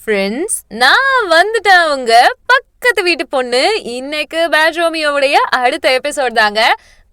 Friends, நான் வந்துட்டேன் உங்க பக்கத்து வீட்டு பொண்ணு. இன்னைக்கு பேட் ரோமியோவுடைய அடுத்த எபிசோட் தாங்க.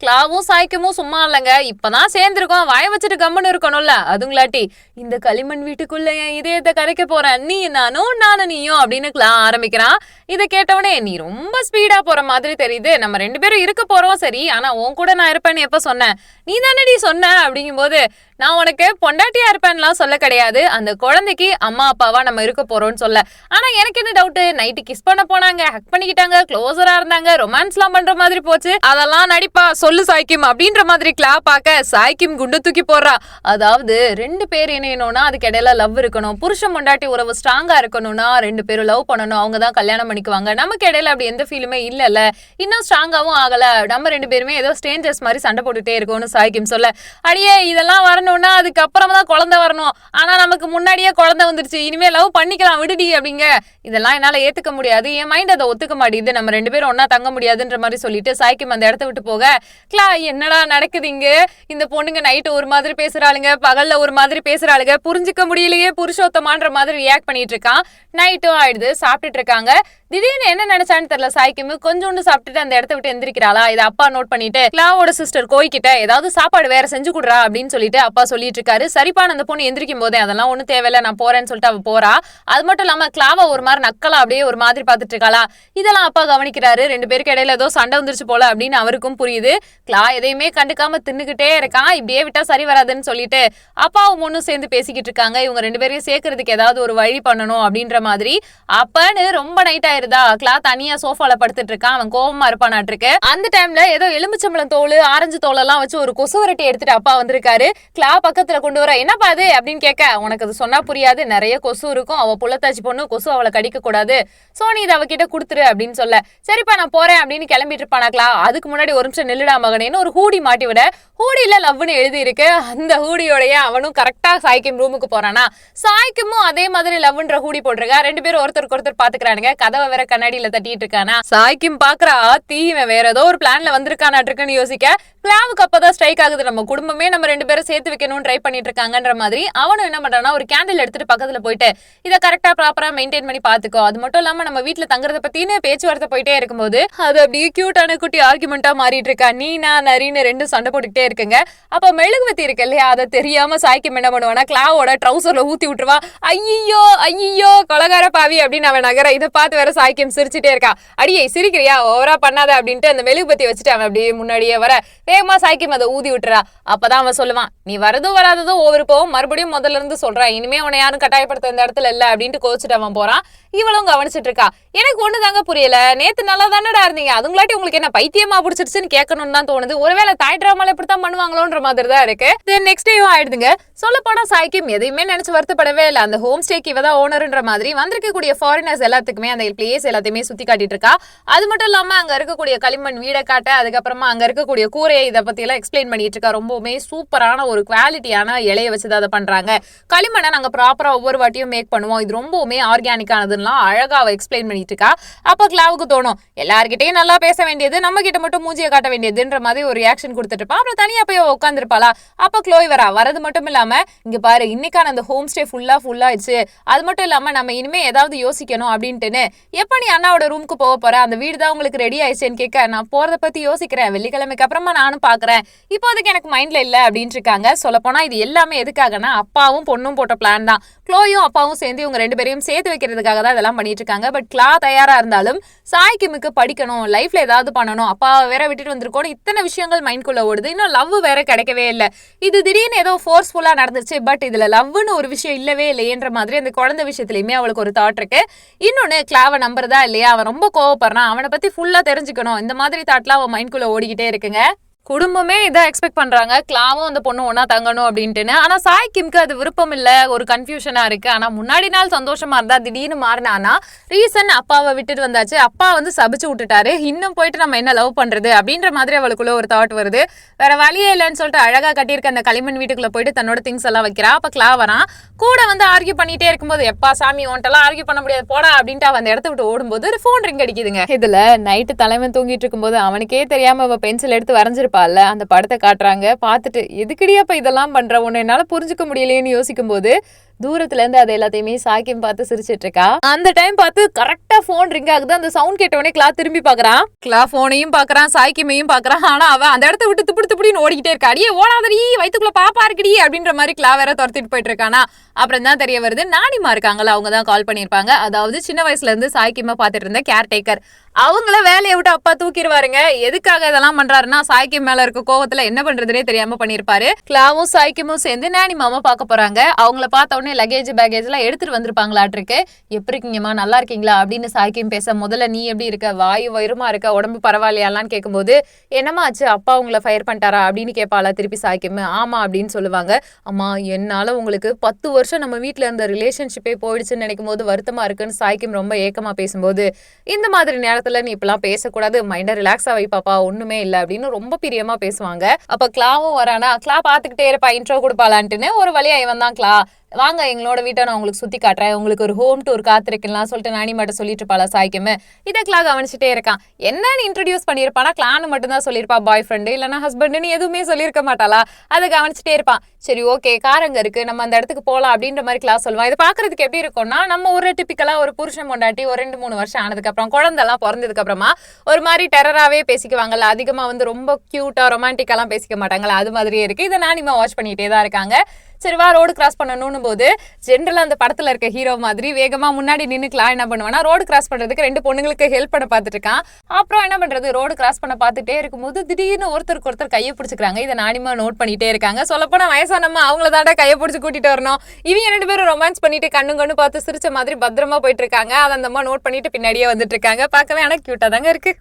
கிளாவும் சாய்க்கமும் சும்மா இல்லைங்க, இப்பதான் சேர்ந்துருக்கோம், வாய வச்சுட்டு கம்முன்னு இருக்கணும்ல. அதுங்களாட்டி இந்த களிமண் வீட்டுக்குள்ள என் இதயத்தை கரைக்க போறேன், நீ நானும் நீயும் அப்படின்னு கிளா ஆரம்பிக்கிறான். இதை கேட்டவனே நீ ரொம்ப ஸ்பீடா போற மாதிரி தெரியுது, நம்ம 2 பேரும் இருக்க போறோம் சரி, ஆனா உன் கூட நான் இருப்பேன்னு எப்ப சொன்னேன், நீ தானடி சொன்ன அப்படிங்கும் போது, நான் உனக்கு பொண்டாட்டியா இருப்பேன்லாம் சொல்ல கிடையாது, அந்த குழந்தைக்கு அம்மா அப்பாவா நம்ம இருக்க போறோம்னு சொல்ல. ஆனா எனக்கு என்ன டவுட், நைட்டு கிஸ் பண்ண போனாங்க, ஹக் பண்ணிக்கிட்டாங்க, க்ளோஸரா இருந்தாங்க, ரொமான்ஸ் எல்லாம் பண்ற மாதிரி போச்சு, அதெல்லாம் நடிப்பா சொல்லு சாய்க்கிம் அப்படின்ற மாதிரி கிளா பாக்க சாய்க்கிம் குண்டு தூக்கி போடுறா. அதாவது 2 பேர் இணையணும்னா அதுக்கு இடையில லவ் இருக்கணும், புருஷன் பொண்டாட்டி உறவு ஸ்ட்ராங்கா இருக்கணும்னா 2 பேரும் லவ் பண்ணணும், அவங்க தான் கல்யாணம் பண்ணிக்குவாங்க. நமக்கு இடையில அப்படி எந்த ஃபீலுமே இல்லல்ல, இன்னும் ஸ்ட்ராங்காவும் ஆகல, நம்ம 2 பேருமே ஏதோ ஸ்ட்ரேஞ்சர்ஸ் மாதிரி சண்டை போட்டுட்டே இருக்கோம்னு சாய்க்கிம் சொல்ல. அடியே இதெல்லாம் வரணும்னா அதுக்கப்புறமா தான் குழந்தை வரணும், ஆனா நமக்கு முன்னாடியே குழந்தை வந்துருச்சு, இனிமே லவ் பண்ணிக்கலாம் விடுடி அப்படிங்க. இதெல்லாம் என்னால ஏத்துக்க முடியாது, என் மைண்ட் அதை ஒத்துக்க மாட்டேது, நம்ம 2 பேரும் ஒன்னா தங்க முடியாதுன்ற மாதிரி சொல்லிட்டு சாய்க்கிம் அந்த இடத்த விட்டு போக, கிளா என்னடா நடக்குது இங்க, இந்த பொண்ணுங்க நைட்டு ஒரு மாதிரி பேசுறாளுங்க, பகல்ல ஒரு மாதிரி பேசுறாளுங்க, புரிஞ்சுக்க முடியலையே புருஷோத்தமான்ற மாதிரி ரியாக்ட் பண்ணிட்டு இருக்கான். நைட்டும் ஆயிடுது, சாப்பிட்டுட்டு இருக்காங்க. திடீர்னு என்ன நினைச்சான்னு தெரியல, சாய்க்கிம் கொஞ்சோண்டு சாப்பிட்டுட்டு அந்த இடத்த விட்டு எந்திரிக்கிறாளா. இதை அப்பா நோட் பண்ணிட்டு கிளாவோட சிஸ்டர் கோய்கிட்ட ஏதாவது சாப்பாடு வேற செஞ்சு கொடுறா அப்படின்னு சொல்லிட்டு அப்பா சொல்லிட்டு இருக்காரு. சரிப்பான அந்த பொண்ணு எந்திரிக்கும் போதே அதெல்லாம் ஒன்னும் தேவையில்ல, நான் போறேன்னு சொல்லிட்டு அவ போறா. அது மட்டும் இல்லாம கிளாவ ஒரு மாதிரி நக்கலா அப்படியே ஒரு மாதிரி பாத்துட்டு இருக்காளா. இதெல்லாம் அப்பா கவனிக்கிறாரு. 2 பேருக்கு இடையில ஏதோ சண்டை வந்துருச்சு போல அப்படின்னு அவருக்கும் புரியுது. கிளா எதையுமே கண்டுக்காம தின்னுகிட்டே இருக்கான். இப்படியே விட்டா சரி வராதுன்னு சொல்லிட்டு அப்பாவும் ஒன்னும் சேர்ந்து பேசிக்கிட்டு இருக்காங்க. இவங்க 2 பேரையும் சேர்க்கறதுக்கு ஏதாவது ஒரு வழி பண்ணணும் அப்படின்ற மாதிரி. அப்பன்னு ரொம்ப நைட் ஆயிருதா, கிளா தனியா சோஃபால படுத்துட்டு இருக்கான். அவன் கோபமா இருப்பானாட்டிருக்கு. அந்த டைம்ல ஏதோ எலுமிச்சம்பழம் தோல், ஆரஞ்சு தோல் எல்லாம் வச்சு ஒரு கொசு வரட்டி எடுத்துட்டு அப்பா வந்திருக்காரு. கிளா பக்கத்துல கொண்டு வர, என்னப்பா அது அப்படின்னு கேட்க, உனக்கு அது சொன்னா புரியாது, நிறைய கொசு இருக்கும், அவ புள்ளத்தாச்சி பொண்ணு, கொசு அவளை கடிக்க கூடாது, சோ நீ இதை அவகிட்ட கொடுத்துரு அப்படின்னு சொல்ல. சரிப்பா நான் போறேன் அப்படின்னு கிளம்பிட்டு இருப்பானாக்லா. அதுக்கு முன்னாடி ஒரு நிமிஷம் நில்லுடா மகனேன்னு ஒரு ஹூடி மாட்டி விட, ஹூடியில லவ்னு எழுதி இருக்கு. அந்த ஹூடியோடைய அவனும் கரெக்டா சாய்க்கிம் ரூமுக்கு போறானா. சாய்க்கிமும் அதே மாதிரி லவ்ன்ற ஹூடி போட்டிருக்கா. 2 பேரும் ஒருத்தருக்கு ஒருத்தர் பாத்துக்கிறானுங்க. கதவை வேற கண்ணாடியில தட்டிட்டு இருக்கானா. சாய்க்கிம் பாக்குறா, தீவன் வேற ஏதோ ஒரு பிளான்ல வந்திருக்கானாட்டிருக்குன்னு யோசிக்க, கிளாவுக்கு அப்பதான் ஸ்ட்ரைக் ஆகுது, நம்ம குடும்பமே நம்ம 2 பேரும் சேர்த்து வைக்கணும்னு ட்ரை பண்ணிட்டு இருக்காங்கன்ற மாதிரி. அவனும் என்ன பண்றானா, ஒரு கேண்டில் எடுத்துட்டு பக்கத்துல போயிட்டு இதை கரெக்டா ப்ராப்பரா மெயின்டைன் பண்ணி பாத்துக்கோ, அது மட்டும் இல்லாம நம்ம வீட்டுல தங்குறத பத்தின பேச்சுவார்த்தை போயிட்டே இருக்கும்போது அது அப்படியே கியூட்டான குட்டி ஆர்குமெண்டா மாறிட்டு இருக்கா. நீ நான் நரின்னு 2 சண்டை போட்டுக்கிட்டே இருக்குங்க. அப்ப மெழுகுவத்தி இருக்கு இல்லையா, அதை தெரியாம சாய்க்கிம் என்ன பண்ணுவானா, கிளாவோட ட்ரௌசர்ல ஊத்தி விட்டுருவா. ஐயோ ஐயோ கொலகார பாவி அப்படின்னு அவன் நகர. இதை பார்த்து வேற சாய்க்கிம் சிரிச்சுட்டே இருக்கா. அடியே சிரிக்கிறியா, ஓவரா பண்ணாத அப்படின்ட்டு அந்த மெழுகுபத்தி வச்சுட்டு அவன் அப்படியே முன்னாடியே வர, வேகமா சாய்க்கிம் அதை ஊதி விட்டுறா. அப்பதான் அவன் சொல்லுவான், நீ வரதும் வராததும் ஒவ்வொரு போவும், மறுபடியும் முதல்ல இருந்து சொல்றான், இனிமே அவனை யாரும் கட்டாயப்படுத்த இந்த இடத்துல இல்ல அப்படின்ட்டு கோச்சிட்டு அவன் போறான். இவளும் கவனிச்சிட்டு இருக்கா. எனக்கு ஒண்ணு தாங்க புரியல, நேத்து நல்லா தானடா இருந்தீங்க, அதுங்களாட்டி உங்களுக்கு என்ன பைத்தியமா பிடிச்சிருச்சுன்னு கேட்கணும்னு தான் தோணுது, ஒருவேளை தாய் டிராமால இப்படித்தான் பண்ணுவாங்களோன்ற மாதிரி தான் இருக்கு. நெக்ஸ்ட் டேவும் ஆயிடுதுங்க. சொல்ல போனா சாய்க்கிம் எதையுமே நினைச்சு வருத்தப்படவே இல்லை. அந்த ஹோம் ஸ்டேக்கு இவதான் ஓனர்ன்ற மாதிரி வந்திருக்கக்கூடிய ஃபாரினர்ஸ் எல்லாத்துக்குமே அந்த பிளேஸ் எல்லாத்தையுமே சுத்தி காட்டிட்டு இருக்கா. அது மட்டும் இல்லாம அங்க இருக்கக்கூடிய களிமண் வீடை காட்ட, அதுக்கப்புறமா அங்க இருக்கக்கூடிய கூரையை இதை பத்தி எல்லாம் எக்ஸ்பிளைன் பண்ணிட்டு இருக்கா. ரொம்பவுமே சூப்பரான ஒரு குவாலிட்டியான இலையை வச்சுதான் அதை பண்றாங்க. களிமண்ணை நாங்க ப்ராப்பரா ஒவ்வொரு வாட்டியும் மேக் பண்ணுவோம், இது ரொம்பவுமே ஆர்கானிக்கானதுலாம் அழகா அவ எக்ஸ்பிளைன் பண்ணிட்டு இருக்கா. அப்ப கிளாவுக்கு தோணும், எல்லார்கிட்டையும் நல்லா பேச வேண்டியது, நம்ம கிட்ட மட்டும் மூஞ்சியை காட்ட வேண்டியதுன்ற மாதிரி ஒரு ரியாக்ஷன் கொடுத்துட்டு இருப்பா. அப்புறம் தனியா போய் உட்காந்துருப்பாளா. அப்ப க்ளோய் வரது மட்டும் இல்லாம, இங்க பாரு இன்னைக்கான அந்த ஹோம் ஸ்டே ஃபுல்லா ஆயிடுச்சு, அது மட்டும் இல்லாம நம்ம இனிமே ஏதாவது யோசிக்கணும் அப்படின்ட்டுன்னு, எப்ப நீ அண்ணாவோட ரூமுக்கு போக போற, அந்த வீடு தான் உங்களுக்கு ரெடி ஆயிடுச்சுன்னு கேட்க, நான் போறதை பத்தி யோசிக்கிறேன், வெள்ளிக்கிழமைக்கு அப்புறமா நானும் பாக்குறேன், இப்போதைக்கு எனக்கு மைண்ட்ல இல்ல அப்படின்னு இருக்காங்க. சொல்ல போனா இது எல்லாமே எதுக்காகனா, அப்பாவும் பொண்ணும் போட்ட பிளான் தான். க்ளோயும் அப்பாவும் சேர்ந்து இவங்க 2 பேரையும் சேர்த்து வைக்கிறதுக்காக தான் இதெல்லாம் பண்ணிட்டு இருக்காங்க. பட் கிளா தயாரா இருந்தாலும் சாய்க்கிமுக்கு படிக்கணும், லைஃப்ல ஏதாவது பண்ணணும், அப்பாவை வேற விட்டுட்டு வந்திருக்கோம், இத்தனை விஷயங்கள் மைண்ட்குள்ள ஓடுது, இன்னும் லவ் வேற கிடைக்கவே இல்லை, இது திடீர்னு ஏதோ ஃபோர்ஸ்ஃபுல்லா நடந்துச்சு, பட் இதுல லவ்னு ஒரு விஷயம் இல்லவே இல்லையன்ற மாதிரி அந்த குழந்தை விஷயத்துலயுமே அவளுக்கு ஒரு தாட் இருக்கு. இன்னொன்னு கிளாவை நம்புறதா இல்லையா, அவன் ரொம்ப கோவப்படுறான், அவனை பத்தி ஃபுல்லா தெரிஞ்சுக்கணும், இந்த மாதிரி தாட்லாம் அவன் மைண்ட்குள்ள ஓடிக்கிட்டே இருக்குங்க. குடும்பமே இதை எக்ஸ்பெக்ட் பண்றாங்க, கிளாவும் அந்த பொண்ணு ஒன்னா தங்கணும் அப்படின்ட்டுன்னு. ஆனா சாய்க்கிம்க்கு அது விருப்பம் இல்ல, ஒரு கன்ஃபியூஷனா இருக்கு. ஆனா முன்னாடி நாள் சந்தோஷமா இருந்தா திடீர்னு மாறினானா, ரீசன் அப்பாவை விட்டுட்டு வந்தாச்சு, அப்பா வந்து சபிச்சு விட்டுட்டாரு, இன்னும் போயிட்டு நம்ம என்ன லவ் பண்றது அப்படின்ற மாதிரி அவளுக்குள்ள ஒரு தாட் வருது. வேற வழியே இல்லைன்னு சொல்லிட்டு அழகா கட்டியிருக்க அந்த களிமண் வீட்டுக்குள்ள போயிட்டு தன்னோட திங்ஸ் எல்லாம் வைக்கிறா. அப்ப கிளா வரான், கூட வந்து ஆர்கியூ பண்ணிட்டே இருக்கும்போது, எப்பா சாமி ஒன்ட்டெல்லாம் ஆர்கியூ பண்ண முடியாது போடா அப்படின்ட்டு அவன் அந்த இடத்த விட்டு ஓடும்போது ஒரு போன் ரிங் அடிக்குதுங்க. இதுல நைட்டு தலைவன் தூங்கிட்டு இருக்கும்போது அவனுக்கே தெரியாம அவ பென்சில் எடுத்து வரைஞ்சிருப்பா. அந்த படத்தை காட்டுறாங்க. பார்த்துட்டு எதுக்கடியா இப்ப இதெல்லாம் பண்ற, ஒண்ணு என்னால புரிஞ்சுக்க முடியலையேன்னு யோசிக்கும் போது தூரத்துல இருந்து அது எல்லாத்தையுமே சாக்கியம் பார்த்து சிரிச்சிட்டு இருக்கா. அந்த டைம் பார்த்து கரெக்டா போன் ரிங் ஆகுது. அந்த சவுண்ட் கேட்டவனே கிளா திரும்பி பாக்குறான். கிளா போனையும் பாக்குறான், சாக்கியமையும் பாக்குறான். ஆனா அவன் அந்த இடத்த விட்டு துப்புடின்னு ஓடிக்கிட்டே இருக்கா. அடியே ஓடாதடி, வயிற்றுக்குள்ள பாப்பா இருக்குடி அப்படின்ற மாதிரி கிளா வேற துரத்திட்டு போயிட்டு இருக்கானா. அப்புறம் தான் தெரிய வருது நானிமா இருக்காங்களா, அவங்க தான் கால் பண்ணிருப்பாங்க. அதாவது சின்ன வயசுல இருந்து சாய்க்கியமா பாத்துட்டு இருந்த கேர்டேக்கர். அவங்கள வேலையை விட்டு அப்பா தூக்கிடுவாருங்க. எதுக்காக இதெல்லாம் பண்றாருன்னா சாய்க்கியம் மேல இருக்க கோவத்துல என்ன பண்றதுனே தெரியாம பண்ணிருப்பாரு. கிளாவும் சாய்க்கியமும் சேர்ந்து நானிமாவை பார்க்க போறாங்க. அவங்கள பார்த்த உடனே லக்கேஜ் பேக்கேஜ் எல்லாம் எடுத்துட்டு வந்திருப்பாங்களாட்டிருக்கு. எப்படி இருக்கீங்கம்மா, நல்லா இருக்கீங்களா அப்படின்னு சாய்க்கியம் பேச, முதல்ல நீ எப்படி இருக்க, வாயு வயிறுமா இருக்க, உடம்பு பரவாயில்லையாலான்னு கேட்கும்போது என்னமா ஆச்சு, அப்பா உங்களை ஃபயர் பண்ணிட்டாரா அப்படின்னு கேட்பாளா திருப்பி சாய்க்கியம். ஆமா அப்படின்னு சொல்லுவாங்க. அம்மா என்னால உங்களுக்கு 10 வருஷம் நம்ம வீட்டுல இருந்த ரிலேஷன்ஷிப்பே போயிடுச்சுன்னு நினைக்கும் போது வருத்தமா இருக்குன்னு சாய்க்கியம் ரொம்ப ஏக்கமா பேசும்போது, இந்த மாதிரி நேரத்துல நீ இப்பெல்லாம் பேசக்கூடாது, மைண்ட ரிலாக்ஸா வைப்பாப்பா, ஒண்ணுமே இல்ல அப்படின்னு ரொம்ப பிரியமா பேசுவாங்க. அப்ப கிளாவும் வரானா, கிளா பாத்துக்கிட்டே இருப்பா, இன்ட்ரோ கொடுப்பாளான்ட்டுன்னு. ஒரு வழியா இவன் தான் கிளா, வாங்க எங்களோட வீட்டை நான் உங்களுக்கு சுத்தி காட்டுறேன், உங்களுக்கு ஒரு ஹோம் டூர் காத்திருக்கலாம் சொல்லிட்டு நானிமாட்ட சொல்லிட்டு இருப்பாளா சாய்க்கியம். இதை கிளா கவனிச்சுட்டே இருக்கான். என்னன்னு இன்ட்ரடியூஸ் பண்ணிருப்பானா, கிளான்னு மட்டும் தான் சொல்லியிருப்பா, பாய் ஃப்ரெண்டு இல்லைன்னா ஹஸ்பண்டுன்னு எதுவுமே சொல்லியிருக்க மாட்டாளா. அதை கவனிச்சுட்டே இருப்பான். சரி ஓகே, காரங்க இருக்கு, நம்ம அந்த இடத்துக்கு போலாம் அப்படின்ற மாதிரி கிளாஸ் சொல்லுவான். இது பாக்குறதுக்கு எப்படி இருக்கும்னா, நம்ம ஒரு டிபிக்கலா ஒரு புருஷன் பொண்டாட்டி ஒரு 2-3 வருஷம் ஆனதுக்கு அப்புறம் குழந்தைலாம் பிறந்ததுக்கு அப்புறமா ஒரு மாதிரி டெரராவே பேசிக்குவாங்கல்ல, அதிகமா வந்து ரொம்ப கியூட்டா ரொமான்டிக்காலாம் பேசிக்க மாட்டாங்கல்ல, அது மாதிரியே இருக்கு. இதை நானிமா வாட்ச் பண்ணிட்டே தான் இருக்காங்க. சரி வா ரோடு கிராஸ் பண்ணணும் போது ஜென்ரலா அந்த படத்துல இருக்க ஹீரோ மாதிரி வேகமா முன்னாடி நின்னுக்கலாம். என்ன பண்ணுவானா, ரோடு கிராஸ் பண்றதுக்கு 2 பொண்ணுங்களுக்கு ஹெல்ப் பண்ண பாத்துட்டு இருக்கான். அப்புறம் என்ன பண்றது, ரோடு கிராஸ் பண்ண பாத்துட்டே இருக்கும்போது திடீர்னு ஒருத்தருக்கு ஒருத்தர் கையை பிடிச்சிக்கிறாங்க. இதை நானிமா நோட் பண்ணிட்டே இருக்காங்க. சொல்லப்போனா வயசானம்மா அவங்கள தாண்டா கையை பிடிச்சி கூட்டிட்டு வரணும். இவங்க 2 பேரும் ரொமான்ஸ் பண்ணிட்டு கண்ணு பார்த்து சிரிச்ச மாதிரி பத்திரமா போயிட்டு இருக்காங்க. அதை அந்த அம்மா நோட் பண்ணிட்டு பின்னாடியே வந்துட்டு இருக்காங்க. பார்க்கவே எனக்கு கியூட்டா தாங்க இருக்கு.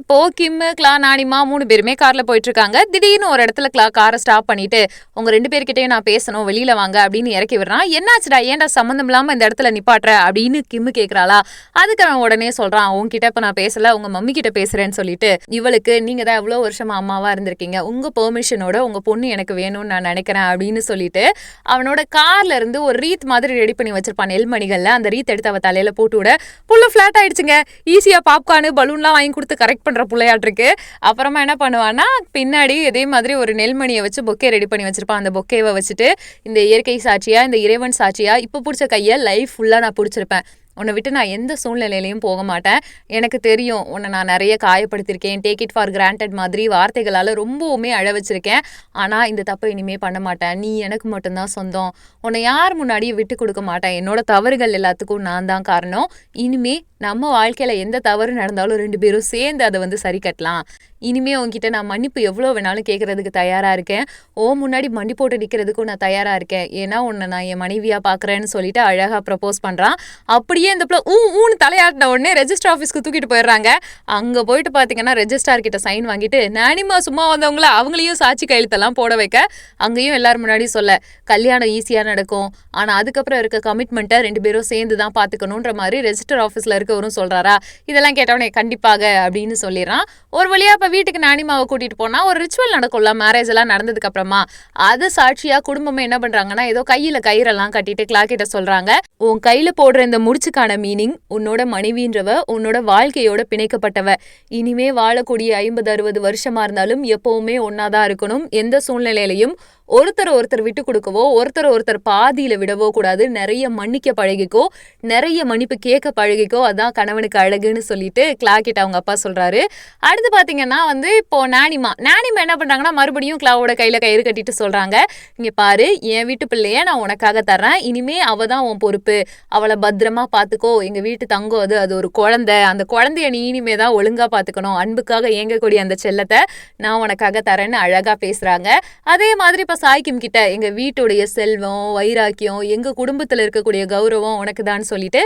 இப்போ கிம், கிளா, நானிமா 3 பேருமே கார்ல போயிட்டு இருக்காங்க. திடீர்னு ஒரு இடத்துல கிளா காரை ஸ்டாப் பண்ணிட்டு, உங்க 2 பேர்கிட்டயும் நான் பேசணும், வெளியில வாங்க அப்படின்னு இறக்கி விடுறான். என்னாச்சுடா, ஏன்டா சம்மந்தம் இல்லாம இந்த இடத்துல நிப்பாட்டுற அப்படின்னு கிம் கேக்குறாளா. அதுக்கு அவன் உடனே சொல்றான், உங்ககிட்ட இப்ப நான் பேசல, உங்க மம்மி கிட்ட பேசுறேன்னு சொல்லிட்டு, இவளுக்கு நீங்க தான் எவ்வளவு வருஷமா அம்மாவா இருந்திருக்கீங்க, உங்க பெர்மிஷனோட உங்க பொண்ணு எனக்கு வேணும்னு நான் நினைக்கிறேன் அப்படின்னு சொல்லிட்டு அவனோட கார்ல இருந்து ஒரு ரீத் மாதிரி ரெடி பண்ணி வச்சிருப்பான் நெல்மணிகள்ல. அந்த ரீத் எடுத்து அவ தலையில போட்டு விட புள்ள பிளாட் ஆயிடுச்சுங்க. ஈஸியா பாப்கார்னு பலூன்லாம் வாங்கி கொடுத்து கரெக்ட் பண்ற புள்ளையாட்டிருக்கு. அப்புறமா என்ன பண்ணுவான்னா, பின்னாடி இதே மாதிரி ஒரு நெல்மணியை வச்சு பொக்கே ரெடி பண்ணி வச்சிருப்பான். அந்த பொக்கேவை வச்சுட்டு, இந்த இயற்கை சாட்சியா, இந்த இறைவன் சாட்சியா, இப்ப பிடிச்ச கையை லைஃப் ஃபுல்லா நான் பிடிச்சிருப்பேன், உன்னை விட்டு நான் எந்த சூழ்நிலையிலையும் போக மாட்டேன், எனக்கு தெரியும் உன்னை நான் நிறைய காயப்படுத்திருக்கேன், டேக் இட் ஃபார் கிராண்டட் மாதிரி வார்த்தைகளால் ரொம்பவுமே அழ வச்சிருக்கேன், ஆனால் இந்த தப்பை இனிமே பண்ண மாட்டேன், நீ எனக்கு மட்டும்தான் சொந்தம், உன்னை யார் முன்னாடியும் விட்டு கொடுக்க மாட்டேன், என்னோட தவறுகள் எல்லாத்துக்கும் நான் தான் காரணம், இனிமே நம்ம வாழ்க்கையில எந்த தவறு நடந்தாலும் 2 பேரும் சேர்ந்து அதை வந்து சரி கட்டலாம், இனிமே உன்கிட்ட நான் மன்னிப்பு எவ்வளோ வேணாலும் கேட்கறதுக்கு தயாரா இருக்கேன், முன்னாடி மண்டி போட்டு நிற்கிறதுக்கும் நான் தயாரா இருக்கேன், ஏன்னா உன்னை நான் என் மனைவியா பாக்குறேன்னு சொல்லிட்டு அழகா ப்ரப்போஸ் பண்றான். அப்படியே இந்த ஊன்னு தலையாட்டின உடனே ரெஜிஸ்டர் ஆஃபீஸ்க்கு தூக்கிட்டு போயிடுறாங்க. அங்க போயிட்டு பாத்தீங்கன்னா ரெஜிஸ்டார் கிட்ட சைன் வாங்கிட்டு நானிமா சும்மா வந்தவங்கள அவங்களையும் சாட்சி கையெழுத்தெல்லாம் போட வைக்க, அங்கேயும் எல்லாரும் முன்னாடி சொல்ல கல்யாணம் ஈஸியா நடக்கும், ஆனா அதுக்கப்புறம் இருக்க கமிட்மெண்ட்டை 2 பேரும் சேர்ந்து தான் பாத்துக்கணும்ன்ற மாதிரி ரெஜிஸ்டர் ஆஃபீஸ்ல இருக்கவரும் சொல்றாரா. இதெல்லாம் கேட்டவனே கண்டிப்பாக அப்படின்னு சொல்லிடுறான். ஒரு வழியா இப்ப வீட்டுக்கு நானிமாவை கூட்டிட்டு போனா ஒரு ரிச்சுவல் நடக்கும்ல, மேரேஜ் எல்லாம் நடந்ததுக்கு அப்புறமா அது சாட்சியா குடும்பமே என்ன பண்றாங்கன்னா, ஏதோ கையில கயிறெல்லாம் கட்டிட்டு கிளாக் கிட்ட சொல்றாங்க, உன் கையில போடுற இந்த முடிச்சுக்கான மீனிங், உன்னோட மனைவின்றவ உன்னோட வாழ்க்கையோட பிணைக்கப்பட்டவ, இனிமே வாழக்கூடிய 50-60 வருஷமா இருந்தாலும் எப்பவுமே ஒன்னாதான் இருக்கணும், எந்த சூழ்நிலையிலையும் ஒருத்தர் விட்டு கொடுக்கவோ ஒருத்தர் பாதியில விடவோ கூடாது, நிறைய மன்னிக்க பழகிக்கோ, நிறைய மன்னிப்பு கேட்க பழகிக்கோ, அதான் கணவனுக்கு அழகுன்னு சொல்லிட்டு கிளாக்கிட்ட அவங்க அப்பா சொல்றாரு. அடுத்து பாத்தீங்கன்னா வந்து இப்போ நானிமா என்ன பண்றாங்கன்னா, மறுபடியும் கிளாவோட கையில கயிறு கட்டிட்டு சொல்றாங்க, இங்க பாரு என் வீட்டு பிள்ளைய நான் உனக்காக தர்றேன், இனிமே அவ தான் உன் பொறுப்பு, அவளை பத்திரமா பாத்துக்கோ, எங்க வீட்டு தங்கம் அது ஒரு குழந்தை, அந்த குழந்தைய நீ இனிமே தான் ஒழுங்கா பாத்துக்கணும், அன்புக்காக ஏங்கக்கூடிய அந்த செல்லத்தை நான் உனக்காக தரேன்னு அழகா பேசுறாங்க. அதே மாதிரி இப்ப சாய்க்கிம் கிட்ட எங்க வீட்டுடைய செல்வம் வைராக்கியம் எங்க குடும்பத்துல இருக்கக்கூடிய கௌரவம் உனக்கு தான் சொல்லிட்டு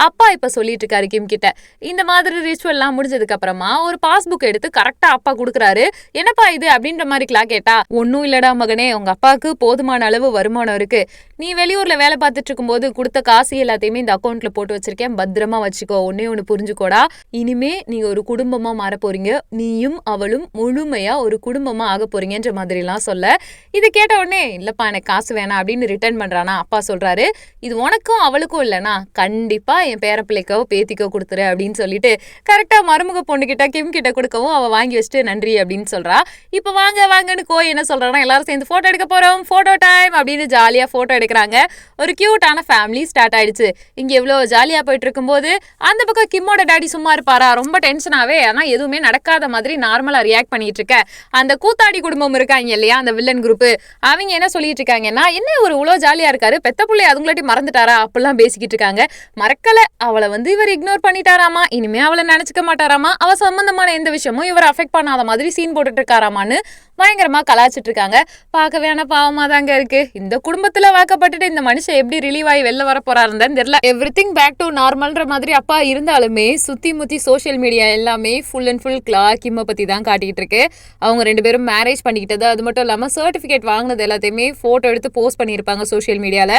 அப்பா இப்ப சொல்லிட்டு இருக்காரு கிம் கிட்ட. இந்த மாதிரி ரிச்சுவல் எல்லாம் முடிஞ்சதுக்கு அப்புறமா ஒரு பாஸ்புக் எடுத்து கரெக்டா அப்பா குடுக்குறாரு. என்னப்பா இது அப்படின்ற மாதிரி கிளா கேட்டா, ஒன்னும் இல்லடா மகனே, உங்க அப்பாவுக்கு போதுமான அளவு வருமானம் இருக்கு, நீ வெளியூர்ல வேலை பார்த்துட்டு இருக்கும் போது கொடுத்த காசு எல்லாத்தையுமே இந்த அக்கௌண்ட்ல போட்டு வச்சிருக்கேன், பத்திரமா வச்சுக்கோ, ஒன்னு புரிஞ்சுக்கோடா, இனிமே நீங்க ஒரு குடும்பமா மாற போறீங்க, நீயும் அவளும் முழுமையா ஒரு குடும்பமா ஆக போறீங்கன்ற மாதிரி எல்லாம் சொல்ல, இது கேட்ட உடனே இல்லப்பா எனக்கு காசு வேணாம் அப்படின்னு ரிட்டர்ன் பண்றானா. அப்பா சொல்றாரு, இது உனக்கும் அவளுக்கும் இல்லைனா கண்டிப்பா என் பேரப்பிள்ளைக்கோ பேத்திக்கோ கொடுத்துரு அப்படின்னு சொல்லிட்டு கரெக்டா மருமக பொண்ணு கிட்ட கிம் கிட்ட கொடுக்கவும் அவ வாங்கி வச்சுட்டு நன்றி அப்படின்னு சொல்றா. இப்ப வாங்கன்னு கோய் என்ன சொல்றானா, எல்லாரும் சேர்ந்து போட்டோ எடுக்க போறோம், போட்டோ டைம் அப்படின்னு ஜாலியா போட்டோ எடுக்கிறாங்க. ஒரு கியூட்டான ஃபேமிலி ஸ்டார்ட் ஆயிடுச்சு. இங்க எவ்வளவு ஜாலியா போயிட்டு இருக்கும்போது அந்த பக்கம் கிம்மோட டாடி சும்மா இருப்பாரா, ரொம்ப டென்ஷனாவே ஆனா எதுவுமே நடக்காத மாதிரி நார்மலா ரியாக்ட் பண்ணிட்டு இருக்க. அந்த கூத்தாடி குடும்பம் இருக்காங்க இல்லையா, அந்த வில்லன் குரூப், அவங்க என்ன சொல்லிட்டு இருக்காங்கன்னா, என்ன ஒரு இவ்வளவு ஜாலியா இருக்காரு, பெத்த பிள்ளை அதுங்களாட்டி மறந்துட்டாரா அப்படிலாம் பேசிக்கிட்டு இருக்காங்க. மறக்கல, அவளை இவர் இக்னோர் பண்ணிட்டாராமா, இனிமே அவளை நினைச்சுக்க மாட்டாராமா, அவ சம்பந்தமான எந்த விஷயமும் இவர் அஃபெக்ட் பண்ணாத மாதிரி சீன் போட்டுட்டு இருக்காராமான்னு பயங்கரமா கலாச்சிட்டு இருக்காங்க. பார்க்கவே பாவமா தாங்க இருக்கு. இந்த குடும்பத்துல வாக்கப்பட்டுட்டு இந்த மனுஷன் எப்படி ரிலீவ் ஆகி வெளில வர போறாருன்னு தெரியல. எவ்ரிதிங் பேக் டு நார்மல்ன்ற மாதிரி அப்பா இருந்தாலுமே சுத்தி முத்தி சோசியல் மீடியா எல்லாமே ஃபுல் அண்ட் ஃபுல் கிம்மை பத்தி தான் காட்டிட்டு இருக்கு. அவங்க 2 பேரும் மேரேஜ் பண்ணிக்கிட்டது, அது மட்டும் இல்லாம சர்டிபிகேட் வாங்கினது எல்லாத்தையுமே போட்டோ எடுத்து போஸ்ட் பண்ணியிருப்பாங்க சோசியல் மீடியால.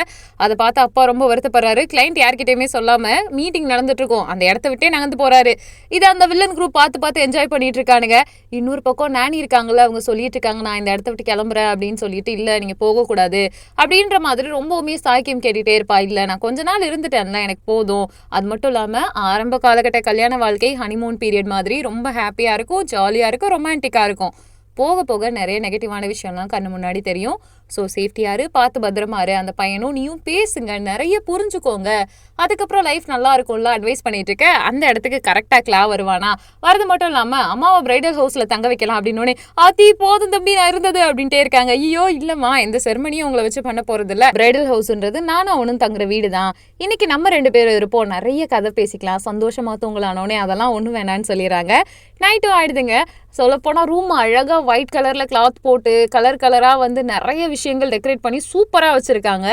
அதை பார்த்து அப்பா ரொம்ப வருத்தப்படுறாரு. கிளைண்ட் யார்கிட்டயுமே சொல்லாம மீட்டிங் நடந்துட்டு இருக்கோம், அந்த இடத்த விட்டே நகர்ந்து போறாரு. இது அந்த வில்லன் குரூப் பார்த்து என்ஜாய் பண்ணிட்டு இருக்கானுங்க. இன்னொரு பக்கம் நானி இருக்காங்கல்ல, அவங்க சொல்லிட்டு இருக்காங்க, நான் இந்த இடத்த விட்டு கிளம்புறேன் அப்படின்னு சொல்லிட்டு, இல்ல நீங்க போகக்கூடாது அப்படின்ற மாதிரி ரொம்பவுமே சாக்கியம் கேட்டுட்டே இருப்பா. இல்ல நான் கொஞ்ச நாள் இருந்துட்டேன்ல, எனக்கு போதும். அது மட்டும் இல்லாம ஆரம்ப காலகட்ட கல்யாண வாழ்க்கை ஹனிமூன் பீரியட் மாதிரி ரொம்ப ஹாப்பியா இருக்கும், ஜாலியா இருக்கும், ரொமான்டிக்கா இருக்கும். போக போக நிறைய நெகட்டிவான விஷயம்லாம் கண்ணு முன்னாடி தெரியும். ஸோ சேஃப்டியாரு, பார்த்து பத்திரமாரு, அந்த பையனும் நீயும் பேசுங்க, நிறைய புரிஞ்சுக்கோங்க, அதுக்கப்புறம் லைஃப் நல்லா இருக்கும்ல அட்வைஸ் பண்ணிட்டு இருக்க. அந்த இடத்துக்கு கரெக்டாக கிளா வருவானா, வரது மட்டும் இல்லாமல் அம்மாவை பிரைடல் ஹவுஸில் தங்க வைக்கலாம் அப்படின்னு ஆத்தி போதும் தம்பி நான் இருந்தது அப்படின்ட்டே இருக்காங்க. ஐயோ இல்லைம்மா, எந்த செரமனியும் உங்களை வச்சு பண்ண போறது இல்லை, பிரைடல் ஹவுஸ்ன்றது நானும் அவனும் தங்குற வீடு தான், இன்னைக்கு நம்ம 2 பேரும் இருப்போம், நிறைய கதை பேசிக்கலாம், சந்தோஷமா தூங்கலானோடனே அதெல்லாம் ஒன்றும் வேணான்னு சொல்லிடுறாங்க. நைட்டும் ஆயிடுதுங்க. சொல்லப்போனால் ரூம் அழகாக ஒயிட் கலரில் கிளாத் போட்டு கலராக நிறைய விஷயங்கள் டெக்கரேட் பண்ணி சூப்பராக வச்சுருக்காங்க.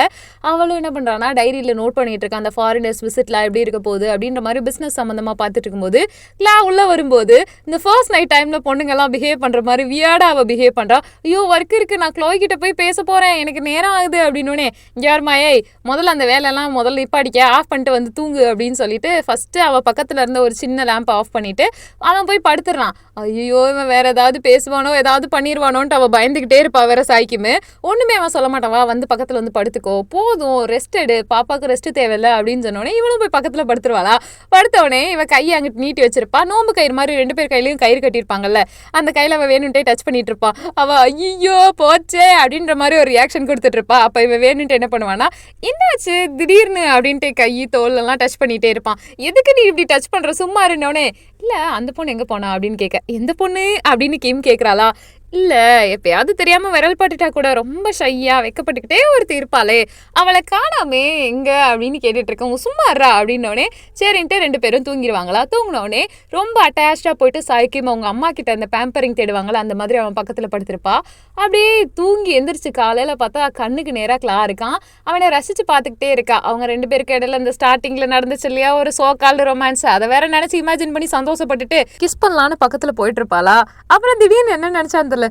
அவளும் என்ன பண்ணுறான்னா டைரியில் நோட் பண்ணிட்டு இருக்கா, அந்த ஃபாரினர்ஸ் விசிட்லாம் எப்படி இருக்க போகுது அப்படின்ற மாதிரி பிஸ்னஸ் சம்மந்தமாக பார்த்துட்டு இருக்கும்போது கிளா உள்ளே வரும்போது இந்த ஃபர்ஸ்ட் நைட் டைமில் பொண்ணுங்கெல்லாம் பிஹேவ் பண்ணுற மாதிரி வியர்டாக அவள் பிஹேவ் பண்ணுறா. ஐயோ ஒர்க் இருக்குது, நான் க்ளோய் கிட்ட போய் பேச போகிறேன், எனக்கு நேரம் ஆகுது அப்படின்னோடனே, யாருமாயே முதல்ல அந்த வேலையெல்லாம் முதல்ல நிப்பாடிக்க, ஆஃப் பண்ணிட்டு தூங்கு அப்படின்னு சொல்லிட்டு ஃபஸ்ட்டு அவள் பக்கத்தில் இருந்த ஒரு சின்ன லேம்பை ஆஃப் பண்ணிவிட்டு அவன் போய் படுத்துடுறான். ஐயோ இவன் வேற ஏதாவது பேசுவானோ ஏதாவது பண்ணிடுவானோன்ட்டு அவள் பயந்துக்கிட்டே இருப்பா. வேற சாய்க்குமே ஒன்றுமே அவன் சொல்ல மாட்டான், வா பக்கத்தில் படுத்துக்கோ, போதும் ரெஸ்ட் எடு, பாப்பாவுக்கு ரெஸ்ட் தேவையில்லை அப்படின்னு சொன்னோடனே இவளும் போய் பக்கத்தில் படுத்துருவாளா. படுத்தவொடனே இவன் கையை அங்கிட்டு நீட்டி வச்சிருப்பா. நோம்பு கயிறு மாதிரி 2 பேர் கையிலையும் கயிறு கட்டியிருப்பாங்கல்ல, அந்த கையில் அவள் வேணுன்ட்டே டச் பண்ணிட்டு இருப்பா. அவள் ஐயோ போச்சே அப்படின்ற மாதிரி ஒரு ரியாக்ஷன் கொடுத்துட்டு இருப்பா. அப்போ இவன் வேணுன்ட்டு என்ன பண்ணுவானா, என்னாச்சு திடீர்னு அப்படின்ட்டு கை தோலெல்லாம் டச் பண்ணிகிட்டே இருப்பான். எதுக்கு நீ இப்படி டச் பண்ணுற, சும்மா இருந்தோடனே, இல்லை அந்த பொண்ணு எங்கே போனா அப்படின்னு கேட்க, எந்த பொண்ணு அப்படின்னு கிம் கேட்குறாளா. இல்லை எப்பயாவது தெரியாமல் விரல் பட்டுட்டா கூட ரொம்ப ஷையாக வெக்கப்பட்டுக்கிட்டே ஒருத்தி இருப்பாளே, அவளை காணாமே எங்கே அப்படின்னு கேட்டுட்டு இருக்கோம், சும்மாறா அப்படின்னோடனே சரின்ட்டு 2 பேரும் தூங்கிடுவாங்களா. தூங்கினோடனே ரொம்ப அட்டாச்சாக போயிட்டு சாய்க்கும் அவங்க அம்மா கிட்ட அந்த பேம்பரிங் தேடுவாங்களா, அந்த மாதிரி அவன் பக்கத்தில் படுத்திருப்பா. அப்படியே தூங்கி எந்திரிச்சு காலையில் பார்த்தா கண்ணுக்கு நேராக கிளா இருக்கான். அவனை ரசித்து பார்த்துக்கிட்டே இருக்கா. அவங்க 2 பேருக்கு இடையில இந்த ஸ்டார்டிங்கில் நடந்துச்சு இல்லையா ஒரு சோகால்டு ரொமான்ஸ், அதை வேற நினச்சி இமேஜின் பண்ணி சந்தோஷப்பட்டுட்டு கிஸ் பண்ணலான்னு பக்கத்தில் போயிட்டு இருப்பாளா. அப்புறம் திடீர்னு என்ன நினச்சான்னு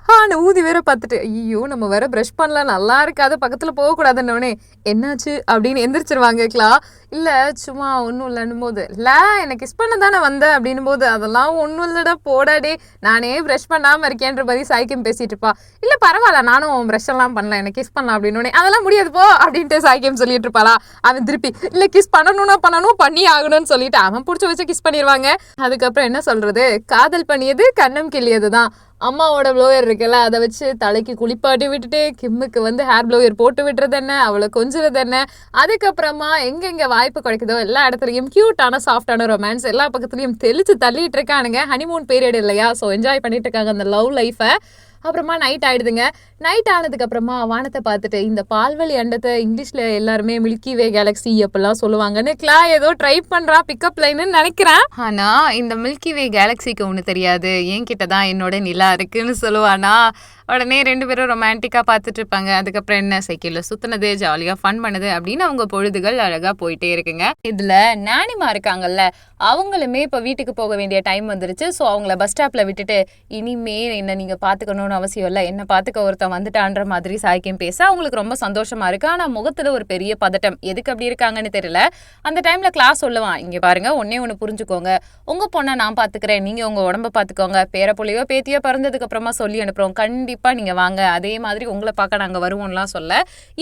ஹான்னு ஊதி வேற பார்த்துட்டு, ஐயோ நம்ம வேற ப்ரஷ் பண்ணலாம், நல்லா இருக்காது, பக்கத்தில் போகக்கூடாதுன்னொடனே என்னாச்சு அப்படின்னு எந்திரிச்சிருவாங்க கிளா. இல்லை சும்மா ஒன்றும் இல்லைன்னும் போது, இல்லை எனக்கு கிஸ் பண்ண தானே வந்தேன் அப்படின்னும் போது, அதெல்லாம் ஒன்றும் இல்லைடா போடாடே, நானே ப்ரஷ் பண்ணாமல் இருக்கேன்ற மாதிரி சாய்க்கும் பேசிட்டு இருப்பா. இல்லை பரவாயில்ல நானும் ப்ரஷ் எல்லாம் பண்ணல, எனக்கு கிஸ் பண்ணலாம் அப்படின்னோடனே, அதெல்லாம் முடியாது போ அப்படின்ட்டு சாய்க்கும் சொல்லிட்டு இருப்பாளா. அவன் திருப்பி இல்லை கிஸ் பண்ணணும்னா பண்ணி ஆகணும்னு சொல்லிட்டு அவன் பிடிச்ச வச்சு கிஸ் பண்ணிடுவாங்க. அதுக்கப்புறம் என்ன சொல்றது, காதல் பண்ணியது கண்ணம் கிள்ளியது தான். அம்மாவோட ப்ளோயர் இருக்குல்ல, அதை வச்சு தலைக்கு குளிப்பாட்டி விட்டுட்டு கிம்முக்கு ஹேர் ப்ளோயர் போட்டு விட்டுறது என்ன, அவளை கொஞ்சுறது என்ன, அதுக்கப்புறமா எங்கெங்க வாய்ப்பு கிடைக்குதோ எல்லா இடத்துலையும் கியூட்டான சாஃப்டான ரொமான்ஸ் எல்லா பக்கத்துலையும் தெளிச்சு தள்ளிட்டு இருக்கானுங்க. ஹனிமூன் பீரியட் இல்லையா, ஸோ என்ஜாய் பண்ணிட்டு இருக்காங்க அந்த லவ் லைஃபை. அப்புறமா நைட் ஆயிடுதுங்க. நைட் ஆனதுக்கு அப்புறமா வானத்தை பார்த்துட்டு, இந்த பால்வழி அண்டத்தை இங்கிலீஷ்ல எல்லாருமே மில்கி வே கேலக்ஸி அப்படிலாம் சொல்லுவாங்கன்னு கிளா ஏதோ ட்ரை பண்றா பிக்கப் லைன்னு நினைக்கிறேன். ஆனா இந்த மில்கி வே கேலக்சிக்கு ஒண்ணு தெரியாது, என்கிட்ட தான் என்னோட நிலா இருக்குன்னு சொல்லுவானா. உடனே 2 பேரும் ரொமான்டிக்காக பார்த்துட்டு இருப்பாங்க. அதுக்கப்புறம் என்ன சைக்கிளில் சுற்றுனது, ஜாலியாக ஃபன் பண்ணுது அப்படின்னு அவங்க பொழுதுகள் அழகாக போயிட்டே இருக்குங்க. இதில் நானிமா இருக்காங்கல்ல, அவங்களுமே இப்போ வீட்டுக்கு போக வேண்டிய டைம் வந்துருச்சு. ஸோ அவங்கள பஸ் ஸ்டாப்பில் விட்டுட்டு, இனிமே என்ன நீங்கள் பார்த்துக்கணும்னு அவசியம் இல்லை, என்ன பார்த்துக்க ஒருத்தன் வந்துட்டான்ற மாதிரி சாய்க்கும் பேச அவங்களுக்கு ரொம்ப சந்தோஷமா இருக்கு. ஆனால் முகத்தில் ஒரு பெரிய பதட்டம், எதுக்கு அப்படி இருக்காங்கன்னு தெரியல. அந்த டைமில் கிளாஸ் சொல்லுவான், இங்கே பாருங்க ஒன்று புரிஞ்சுக்கோங்க, உங்கள் பொண்ணை நான் பார்த்துக்கிறேன், நீங்கள் உங்கள் உடம்ப பார்த்துக்கோங்க, பேர புள்ளையோ பேத்தியோ பிறந்ததுக்கு அப்புறமா சொல்லி அனுப்புகிறோம், கண்டிப்பாக கண்டிப்பாக நீங்கள் வாங்க, அதே மாதிரி உங்களை பார்க்க நாங்கள் வருவோம்லாம் சொல்ல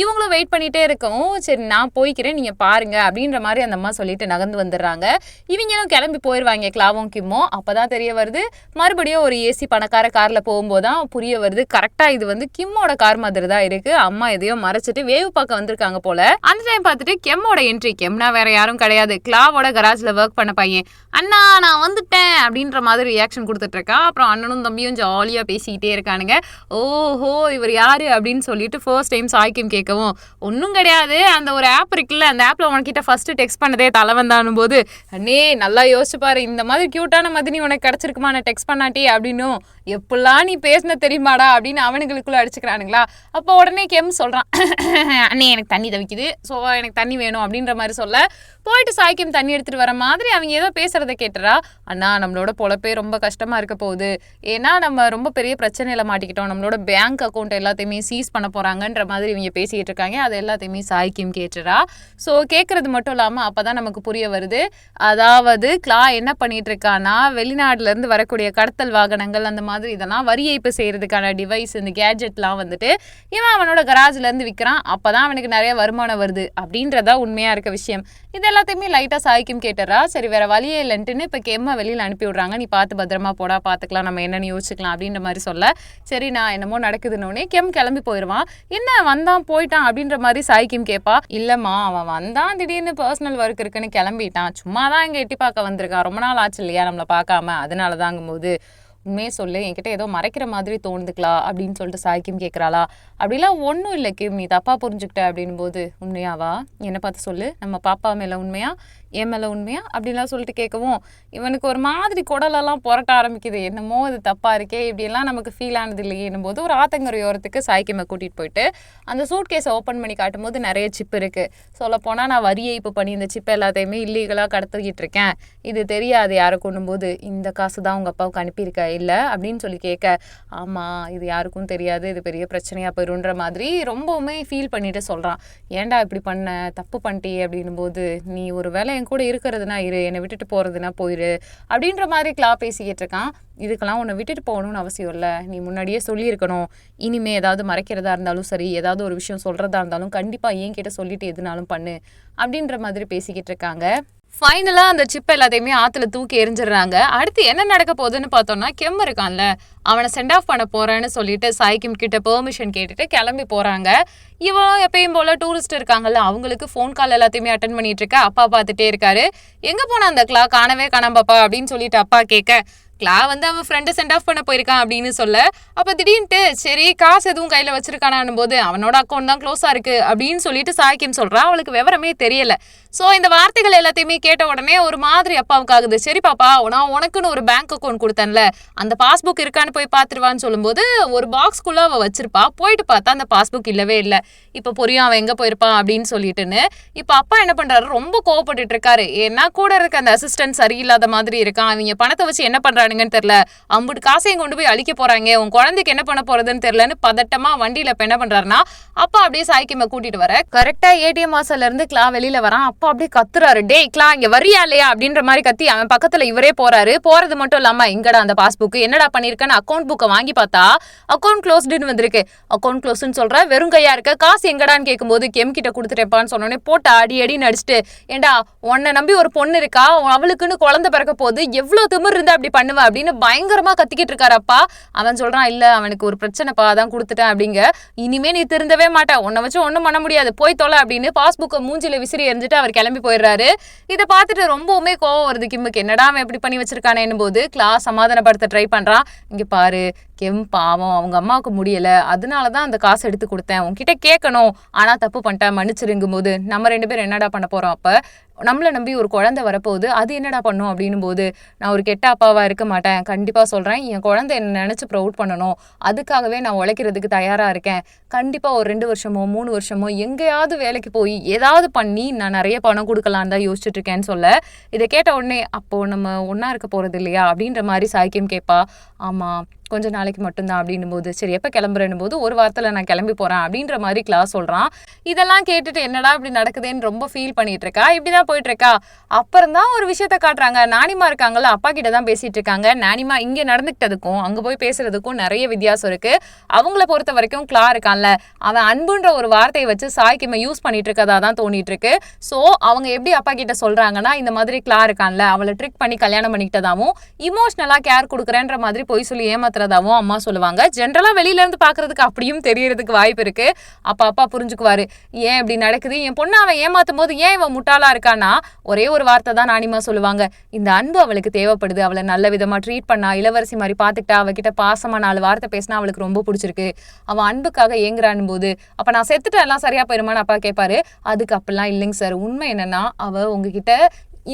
இவங்களும் வெயிட் பண்ணிகிட்டே இருக்கோம். சரி நான் போய்க்கிறேன், நீங்கள் பாருங்க அப்படின்ற மாதிரி அந்த அம்மா சொல்லிட்டு நகர்ந்து வந்துடுறாங்க. இவங்களும் கிளம்பி போயிடுவாங்க கிளாவும் கிம்மும். அப்போ தான் தெரிய வருது மறுபடியும் ஒரு ஏசி பணக்கார காரில் போகும்போது தான் புரிய வருது கரெக்டாக இது வந்து கிம்மோட கார் மாதிரி தான் இருக்குது. அம்மா எதையோ மறைச்சிட்டு வேவு பார்க்க வந்திருக்காங்க போல. அந்த டைம் பார்த்துட்டு கெம்மோட என்ட்ரி. கெம்னா வேற யாரும் கிடையாது, கிளாவோட கராஜ்ல ஒர்க் பண்ண பையன். அண்ணா நான் வந்துட்டேன் அப்படின்ற மாதிரி ரியாக்ஷன் கொடுத்துட்டு இருக்கான். அப்புறம் அண்ணனும் தம்பியும் ஜாலியாக பேசிக்கிட்டே இருக்கானுங்க. ஓஹோ இவர் யாரு அப்படின்னு சொல்லிட்டு ஃபர்ஸ்ட் டைம் சாய்க்கும் கேட்கவும் ஒன்றும் கிடையாது, அந்த ஒரு ஆப் இருக்குல்ல, அந்த ஆப்ல உனக்கிட்ட ஃபர்ஸ்ட் டெக்ஸ்ட் பண்ணதே தலைவந்தானும் போது அண்ணே நல்லா யோசிச்சு பாரு, இந்த மாதிரி கியூட்டான மதினி உனக்கு கிடைச்சிருக்குமா நான் டெக்ஸ்ட் பண்ணாட்டி அப்படின்னும் எப்படிலாம் நீ பேசின தெரியுமாடா அப்படின்னு அவனுங்களுக்குள்ள அடிச்சுக்கிறானுங்களா. அப்போ உடனே கெம் சொல்றான் அண்ணே எனக்கு தண்ணி தவிக்குது, ஸோ எனக்கு தண்ணி வேணும் அப்படின்ற மாதிரி சொல்ல போயிட்டு சாய்க்கும் தண்ணி எடுத்துட்டு வர மாதிரி அவங்க ஏதோ பேசுறதை கேட்டுறா. அண்ணா நம்மளோட பொழப்பே ரொம்ப கஷ்டமா இருக்க போகுது, ஏன்னா நம்ம ரொம்ப பெரிய பிரச்சனையில மாட்டிக்கிட்டோம், நம்மளோட பேங்க் அக்கௌண்ட் எல்லாத்தையுமே சீஸ் பண்ண போறாங்கன்ற மாதிரி இவங்க பேசிக்கிட்டு இருக்காங்க. அது எல்லாத்தையுமே சாய்க்கும் கேட்டுறா. ஸோ கேட்கறது மட்டும் இல்லாமல் அப்பதான் நமக்கு புரிய வருது, அதாவது கிளா என்ன பண்ணிட்டு இருக்கான்னா வெளிநாடுல இருந்து வரக்கூடிய கடத்தல் வாகனங்கள் அந்த மாதிரி இதெல்லாம் வரி ஏய்ப்பு செய்யறதுக்கான டிவைஸ் இந்த கேட்ஜெட்லாம் வந்துட்டு இவன் அவனோட கராஜ்ல இருந்து விற்கிறான். அப்பதான் அவனுக்கு நிறைய வருமானம் வருது அப்படின்றதா உண்மையா இருக்க விஷயம். இது எல்லாத்தையுமே லைட்டா சாய்க்கும் கேட்டுறா. சரி வேற வழியே இல்லைன்ட்டுன்னு இப்ப கெம்மை வெளியில அனுப்பி விடுறாங்க. நீ பார்த்து பத்திரமா போடா, பாத்துக்கலாம், நம்ம என்னன்னு யோசிச்சுக்கலாம் அப்படின்ற மாதிரி சொல்ல சரி நான் என்னமோ நடக்குதுன்னு கெம் கிளம்பி போயிடுவான். என்ன வந்தான் போயிட்டான் அப்படின்ற மாதிரி சாய்க்கும் கேட்பா. இல்லம்மா அவன் வந்தான் திடீர்னு பர்சனல் ஒர்க் இருக்குன்னு கிளம்பிட்டான், சும்மாதான் இங்க எட்டி பார்க்க வந்திருக்கான், ரொம்ப நாள் ஆச்சு இல்லையா நம்மளை பார்க்காம, அதனாலதாங்கும் போது உண்மையே சொல்லு என்கிட்ட ஏதோ மறைக்கிற மாதிரி தோணுதுக்கலாம் அப்படின்னு சொல்லிட்டு சாய்க்கும் கேட்குறாளா. அப்படிலாம் ஒன்றும் இல்லை கிம், நீ தப்பா புரிஞ்சுக்கிட்ட அப்படின் போது உண்மையாவா என்னை பார்த்து சொல்லு, நம்ம பாப்பா மேலே உண்மையா என் மேலே உண்மையா அப்படின்லாம் சொல்லிட்டு கேட்கவும் இவனுக்கு ஒரு மாதிரி குடலெல்லாம் புரட்ட ஆரம்பிக்குது. என்னமோ இது தப்பா இருக்கே, இப்படியெல்லாம் நமக்கு ஃபீல் ஆனது இல்லையேன்னும் போது ஒரு ஆத்தங்கரையோரத்துக்கு சாய்க்கிமை கூட்டிகிட்டு போயிட்டு அந்த சூட் கேஸை ஓப்பன் பண்ணி காட்டும் போது நிறைய சிப் இருக்குது. சொல்லப்போனால் நான் வரி ஏய்ப்பு பண்ணி இந்த சிப்பை எல்லாத்தையுமே இல்லீகலாக கடத்திக்கிட்டு இருக்கேன், இது தெரியாது யாருக்குன்னும் போது இந்த காசு தான் உங்கள் அப்பாவுக்கு அனுப்பியிருக்க இல்லை அப்படின்னு சொல்லி கேட்க ஆமாம் இது யாருக்கும் தெரியாது, இது பெரிய பிரச்சனையாக போயிடுன்ற மாதிரி ரொம்பவுமே ஃபீல் பண்ணிட்டு சொல்கிறான். ஏன்டா இப்படி பண்ண, தப்பு பண்ணிட்டியே அப்படின்னும் போது நீ ஒரு வேலை என் கூட இருக்கிறதுனா இரு, என்னை விட்டுட்டு போகிறதுனா போயிரு அப்படின்ற மாதிரி கிளா பேசிக்கிட்டு இருக்கான். இதுக்கெல்லாம் உன்னை விட்டுட்டு போகணும்னு அவசியம் இல்லை, நீ முன்னாடியே சொல்லியிருக்கணும், இனிமே ஏதாவது மறைக்கிறதா இருந்தாலும் சரி, ஏதாவது ஒரு விஷயம் சொல்கிறதா இருந்தாலும் கண்டிப்பாக என்கிட்ட சொல்லிட்டு எதுனாலும் பண்ணு அப்படின்ற மாதிரி பேசிக்கிட்டு இருக்காங்க. ஃபைனலாக அந்த சிப் எல்லாத்தையுமே ஆற்றுல தூக்கி எரிஞ்சிடுறாங்க. அடுத்து என்ன நடக்க போகுதுன்னு பார்த்தோம்னா கெம் இருக்கான்ல அவனை சென்ட் ஆஃப் பண்ண போகிறேன்னு சொல்லிட்டு சாய்க்கிம் கிட்ட பெர்மிஷன் கேட்டுட்டு கிளம்பி போகிறாங்க. இவன் எப்பயும் போல் டூரிஸ்ட் இருக்காங்கல்ல அவங்களுக்கு ஃபோன் கால் எல்லாத்தையுமே அட்டன் பண்ணிட்டு இருக்க. அப்பா பார்த்துட்டே இருக்காரு. எங்கே போனா அந்த கிளா, காணவே காணாம பாப்பா அப்படின்னு சொல்லிட்டு அப்பா கேட்க கிளா வந்து அவன் ஃப்ரெண்டை சென்ட் ஆஃப் பண்ண போயிருக்கான் அப்படின்னு சொல்ல அப்போ திடீர்னுட்டு சரி காசு எதுவும் கையில் வச்சிருக்கானான் போது அவனோட அக்கௌண்ட் தான் க்ளோஸாக இருக்கு அப்படின்னு சொல்லிட்டு சாய்க்கிம் சொல்கிறான். அவளுக்கு விவரமே தெரியல. ஸோ இந்த வார்த்தைகள் எல்லாத்தையுமே கேட்ட உடனே ஒரு மாதிரி அப்பாவுக்கு ஆகுது. சரி பாப்பா நான் உனக்குன்னு ஒரு பேங்க் அக்கௌண்ட் கொடுத்தேன்ல அந்த பாஸ்புக் இருக்கான்னு போய் பார்த்துருவான்னு சொல்லும்போது ஒரு பாக்ஸ்குள்ளே அவள் வச்சிருப்பா. போயிட்டு பார்த்தா அந்த பாஸ்புக் இல்லவே இல்லை. இப்போ புரியும் அவன் எங்கே போயிருப்பான் அப்படின்னு சொல்லிட்டுன்னு இப்போ அப்பா என்ன பண்ணுறாரு, ரொம்ப கோவப்பட்டுட்டு இருக்காரு. ஏன்னா கூட இருக்க அந்த அசிஸ்டன்ட் சரியில்லாத மாதிரி இருக்கான். அவங்க பணத்தை வச்சு என்ன பண்ணுறானுங்கன்னு தெரியல, அம்புட்டு காசையும் கொண்டு போய் அழிக்க போறாங்க, உன் குழந்தைக்கு என்ன பண்ண போறதுன்னு தெரியலன்னு பதட்டமா வண்டியில இப்ப என்ன பண்றாருன்னா அப்பா அப்படியே சாய்க்கிமை கூட்டிட்டு வர கரெக்டா ஏடிஎம் வாசல்ல இருந்து கிளா வெளியில வரான். அப்பா அப்படியே கத்துறாரு, டே கிளா இங்க வரியா இல்லையா அப்படின்ற மாதிரி கத்தி அவன் பக்கத்துல இவரே போறாரு. போறது மட்டும் இல்லாம இங்கடா அந்த பாஸ்புக் என்னடா பண்ணிருக்கேன்னு அக்கௌண்ட் புக்கை வாங்கி பார்த்தா அக்கௌண்ட் க்ளோஸ்டுன்னு வந்திருக்கு. அக்கௌண்ட் க்ளோஸ்ன்னு சொல்ற, வெறும் கையா இருக்க, காசு எங்கடான்னு கேட்கும்போது கெம் கிட்ட கொடுத்துட்டேப்பான்னு சொன்னோடனே போட்டு அடி அடின்னு அடிச்சுட்டு ஏண்டா உன்னை நம்பி ஒரு பொண்ணு இருக்கா, அவளுக்குன்னு குழந்தை பிறக்க போது எவ்வளவு திமிர் இருந்தா அப்படி பண்ணுவ அப்படின்னு பயங்கரமா கத்திக்கிட்டு இருக்காரு அப்பா. அவன் சொல்றான் இல்ல அவனுக்கு ஒரு பிரச்சனைப்பா அதான் கொடுத்துட்டேன் அப்படிங்க, இனிமே நீ திருந்தவே மாட்டேன், உன்னை வச்சு ஒன்றும் பண்ண முடியாது, போய் தொலை அப்படின்னு பாஸ்புக்கை மூஞ்சில விசிறி எரிஞ்சிட்டு அவர் கிளம்பி போயிடுறாரு. இதை பார்த்துட்டு ரொம்பவுமே கோவம் வருது கிம்முக்கு. என்னடா அவன் எப்படி பண்ணி வச்சிருக்கானேன்னு போது கிளாஸ் சமாதானப்படுத்த ட்ரை பண்றான். இங்க பாரு கெம் பாவம் அவங்க அம்மாவுக்கு முடியல, அதனாலதான் அந்த காசு எடுத்து கொடுத்தேன், உன்கிட்ட கேட்கணும், ஆனா தப்பு பண்ணிட்டேன் மன்னிச்சிருங்கும் போது நம்ம 2 பேரும் என்னடா பண்ண போறோம், அப்ப நம்மளை நம்பி ஒரு குழந்தை வரப்போகுது, அது என்னடா பண்ணும் அப்படின்னும் போது நான் ஒரு கெட்ட அப்பாவா இருக்க மாட்டேன், கண்டிப்பா சொல்றேன், என் குழந்தை என்ன நினைச்சு ப்ரௌட் பண்ணணும், அதுக்காகவே நான் உழைக்கிறதுக்கு தயாரா இருக்கேன், கண்டிப்பா ஒரு 2 வருஷமோ 3 வருஷமோ எங்கேயாவது வேலைக்கு போய் ஏதாவது பண்ணி நான் நிறைய பணம் கொடுக்கலான்னு தான் யோசிச்சுட்டு இருக்கேன்னு சொல்ல இதை கேட்ட உடனே அப்போ நம்ம ஒன்னா இருக்க போறது இல்லையா அப்படின்ற மாதிரி சாய்க்கியம் கேட்பா. ஆமா கொஞ்சம் நாளைக்கு மட்டும்தான் அப்படின்னும் போது சரி எப்போ கிளம்புறேன்னு போது ஒரு வாரத்தில் நான் கிளம்பி போகிறேன் அப்படின்ற மாதிரி கிளாஸ் சொல்கிறான். இதெல்லாம் கேட்டுட்டு என்னடா இப்படி நடக்குதுன்னு ரொம்ப ஃபீல் பண்ணிட்டு இருக்கா. இப்படிதான் போயிட்டு இருக்கா. அப்புறம் தான் ஒரு விஷயத்த காட்டுறாங்க. நானிமா இருக்காங்கல்ல, அப்பா கிட்ட தான் பேசிட்டு இருக்காங்க. நானிமா இங்க நடந்துக்கிட்டதுக்கும் அங்க போய் பேசுறதுக்கும் நிறைய வித்தியாசம் இருக்கு. அவங்கள பொறுத்த வரைக்கும் கிளா இருக்கான்ல, அவன் அன்புன்ற ஒரு வார்த்தையை வச்சு சாய்க்கிம யூஸ் பண்ணிட்டு இருக்கதா தான் தோணிட்டு இருக்கு. சோ அவங்க எப்படி அப்பா கிட்ட சொல்றாங்கன்னா, இந்த மாதிரி கிளா இருக்கான்ல, அவளை ட்ரிக் பண்ணி கல்யாணம் பண்ணிக்கிட்டதாவும் இமோஷனலா கேர் கொடுக்குறேன்ற மாதிரி பொய் சொல்லி ஏமாத்துறதாவும் அம்மா சொல்லுவாங்க. ஜென்ரலா வெளியில இருந்து பாக்குறதுக்கு அப்படியும் தெரியறதுக்கு வாய்ப்பு இருக்கு. அப்பா புரிஞ்சுக்குவாரு, ஏன் இப்படி நடக்குது, என் பொண்ணு அவன் ஏமாத்தும் போது ஏன் இவன் முட்டாளா இருக்கானா ஒரே ஒரு வார்த்தை தான் நானிமா சொல்லுவாங்க, இந்த அன்பு அவளுக்கு தேவைப்படுது, அவளை நல்ல விதமா ட்ரீட் பண்ணா, இளவரசி மாதிரி பாத்துக்கிட்டா, அவகிட்ட பாசமா 4 வார்த்தை பேசினா அவளுக்கு ரொம்ப பிடிச்சிருக்கு, அவன் அன்புக்காக ஏங்குறான் போது அப்ப நான் செத்துட்டு எல்லாம் சரியா போயிருமான்னு அப்பா கேட்பாரு. அதுக்கு அப்பெல்லாம் இல்லைங்க சார், உண்மை என்னன்னா அவ உங்ககிட்ட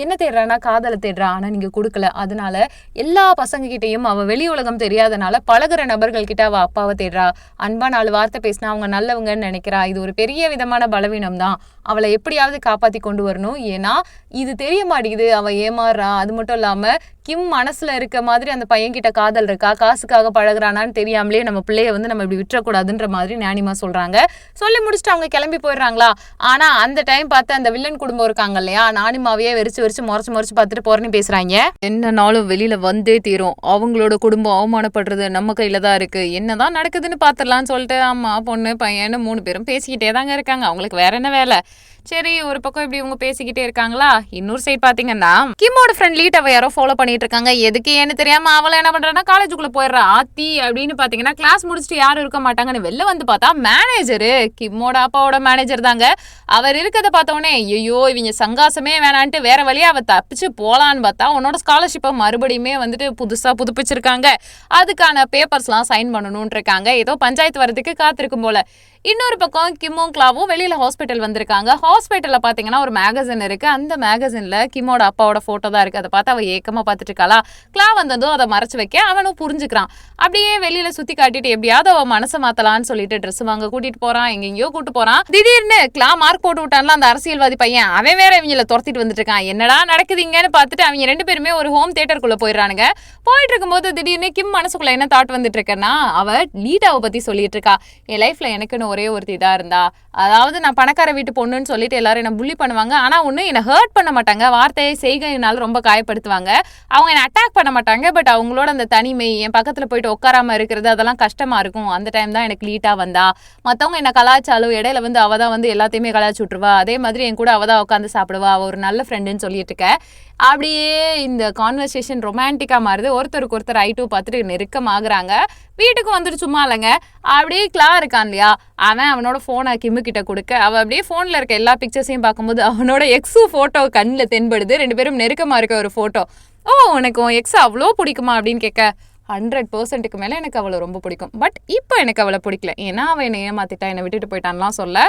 என்ன தேடுறானா காதலை தேடுறா, ஆனா நீங்க கொடுக்கல. அதனால எல்லா பசங்க கிட்டையும் அவ வெளி உலகம் தெரியாதனால பழகுற நபர்கள் கிட்ட அவ அப்பாவை தேடுறா. அன்பா 4 வார்த்தை பேசினா அவங்க நல்லவங்கன்னு நினைக்கிறா. இது ஒரு பெரிய விதமான பலவீனம் தான். அவளை எப்படியாவது காப்பாத்தி கொண்டு வரணும். ஏன்னா இது தெரிய மாட்டேங்குது, அவ ஏமாறுறா. அது மட்டும் இல்லாம கிம் மனசுல இருக்க மாதிரி அந்த பையன் கிட்ட காதல் இருக்கா, காசுக்காக பழகுறானான்னு தெரியாமலே நம்ம பிள்ளைய நம்ம இப்படி விட்டுறக்கூடாதுன்ற மாதிரி நானிமா சொல்றாங்க. சொல்லி முடிச்சுட்டு அவங்க கிளம்பி போயிடுறாங்களா. ஆனா அந்த டைம் பார்த்து அந்த வில்லன் குடும்பம் இருக்காங்க இல்லையா, நானிமாவையே வெறிச்சு முறைச்சு பார்த்துட்டு போறேன்னு பேசுறாங்க. என்னன்னாலும் வெளியில வந்தே தீரும், அவங்களோட குடும்பம் அவமானப்படுறது நம்ம கையில தான் இருக்கு, என்னதான் நடக்குதுன்னு பாத்துடலாம்னு சொல்லிட்டு அம்மா பொண்ணு பையன்னு 3 பேரும் பேசிக்கிட்டே தாங்க இருக்காங்க. அவங்களுக்கு வேற என்ன வேலை. சரி, ஒரு பக்கம் இப்படி இவங்க பேசிக்கிட்டே இருக்காங்களா. இன்னொரு சைட் பாத்தீங்கன்னா கிம்மோட ஃப்ரெண்ட் லீட் அவ யாரோ ஃபாலோ பண்ணிட்டு இருக்காங்க. எதுக்கு ஏன்னு தெரியாம அவளை என்ன பண்றான்னா காலேஜுக்குள்ள போயிடுறா. ஆத்தி அப்படின்னு பாத்தீங்கன்னா கிளாஸ் முடிச்சுட்டு யாரும் இருக்க மாட்டாங்கன்னு வெளில வந்து பார்த்தா மேனேஜரு, கிம்மோட அப்பாவோட மேனேஜர் தாங்க. அவர் இருக்கதை பார்த்தோன்னே ஐயோ இவங்க சங்காசமே வேணான்ட்டு வேற வழியா அவ தப்பிச்சு போலான்னு பார்த்தா உன்னோட ஸ்காலர்ஷிப்பை மறுபடியுமே புதுசா புதுப்பிச்சிருக்காங்க. அதுக்கான பேப்பர்ஸ்லாம் சைன் பண்ணணும்னு இருக்காங்க. ஏதோ பஞ்சாயத்து வரதுக்கு காத்திருக்கும் போல. இன்னொரு பக்கம் கிம்மும் கிளாவும் வெளியில ஹாஸ்பிட்டல் வந்திருக்காங்க. ஹாஸ்பிட்டல்ல பாத்தீங்கன்னா ஒரு மேகசின் இருக்கு. அந்த மேகசின்ல கிம்மோட அப்பாவோட போட்டோ தான் இருக்கு. அதை பார்த்து அவ ஏக்கமா பார்த்துட்டு இருக்காளா. கிளா வந்ததும் அதை மறைச்சு வைக்க அவனும் புரிஞ்சுக்கிறான். அப்படியே வெளியில சுத்தி காட்டிட்டு எப்படியாவது அவ மனசை மாத்தலான்னு சொல்லிட்டு ட்ரெஸ் வாங்க கூட்டிட்டு போறான், எங்கெங்கயோ கூட்டு போறான். திடீர்னு கிளா மார்க் போட்டு விட்டான்ல அந்த அரசியல்வாதி பையன், அவன் வேற இவங்கள துரத்திட்டு வந்துட்டு இருக்கான். என்னடா நடக்குதுங்கன்னு பார்த்துட்டு அவங்க 2 பேருமே ஒரு ஹோம் தியேட்டருக்குள்ள போயிடுறானுங்க. போயிட்டு இருக்கும்போது திடீர்னு கிம் மனசுக்குள்ள என்ன தாட் வந்துட்டு இருக்கேன்னா, அவ லீடாவை பத்தி சொல்லிட்டு இருக்கா. என் லைஃப்ல எனக்குன்னு ஒரே ஒருத்தி தான் இருந்தா, அதாவது நான் பணக்கார வீட்டு பொண்ணுன்னு சொல்லிட்டு எல்லாரும் என்ன புள்ளி பண்ணுவாங்க. ஆனா ஒண்ணு என்ன ஹர்ட் பண்ண மாட்டாங்க, வார்த்தையை செய்கையினால ரொம்ப காயப்படுத்துவாங்க. அவங்க என்ன அட்டாக் பண்ண மாட்டாங்க. பட் அவங்களோட அந்த தனிமை, என் பக்கத்துல போயிட்டு உட்காராம இருக்கிறது, அதெல்லாம் கஷ்டமா இருக்கும். அந்த டைம் தான் எனக்கு லீட்டா வந்தா. மத்தவங்க என்ன கலாச்சாலும் இடையில அவ தான் எல்லாத்தையுமே கலாச்சி விட்டுருவா. அதே மாதிரி என் கூட அவ தான் உட்காந்து சாப்பிடுவா. அவ ஒரு நல்ல ஃப்ரெண்டுன்னு சொல்லிட்டு இருக்க. அப்படியே இந்த கான்வர்சேஷன் ரொமான்டிக்கா மாறுது. ஒருத்தருக்கு ஒருத்தர் ஐ2 பார்த்துட்டு நெருக்கமாகறாங்க. வீட்டுக்கு வந்துட்டு சும்மா இல்லைங்க, அப்படியே கிளா இருக்கான் இல்லையா, அவனோட போனை கிம்மு கிட்ட கொடுக்க அவ அப்படியே போன்ல இருக்க எல்லா பிக்சர்ஸையும் பார்க்கும்போது அவனோட எக்ஸு போட்டோ கண்ணில் தென்படுது. 2 பேரும் நெருக்கமா இருக்க ஒரு போட்டோ. ஓ உனக்கு உன் எக்ஸ் அவ்வளோ பிடிக்குமா அப்படின்னு கேட்க 100%க்கு மேலே எனக்கு அவளை ரொம்ப பிடிக்கும். பட் இப்போ எனக்கு அவளை பிடிக்கல, ஏன்னா அவன் என்னை ஏமாத்திட்டா, என்னை விட்டுட்டு போயிட்டான்லாம் சொல்ல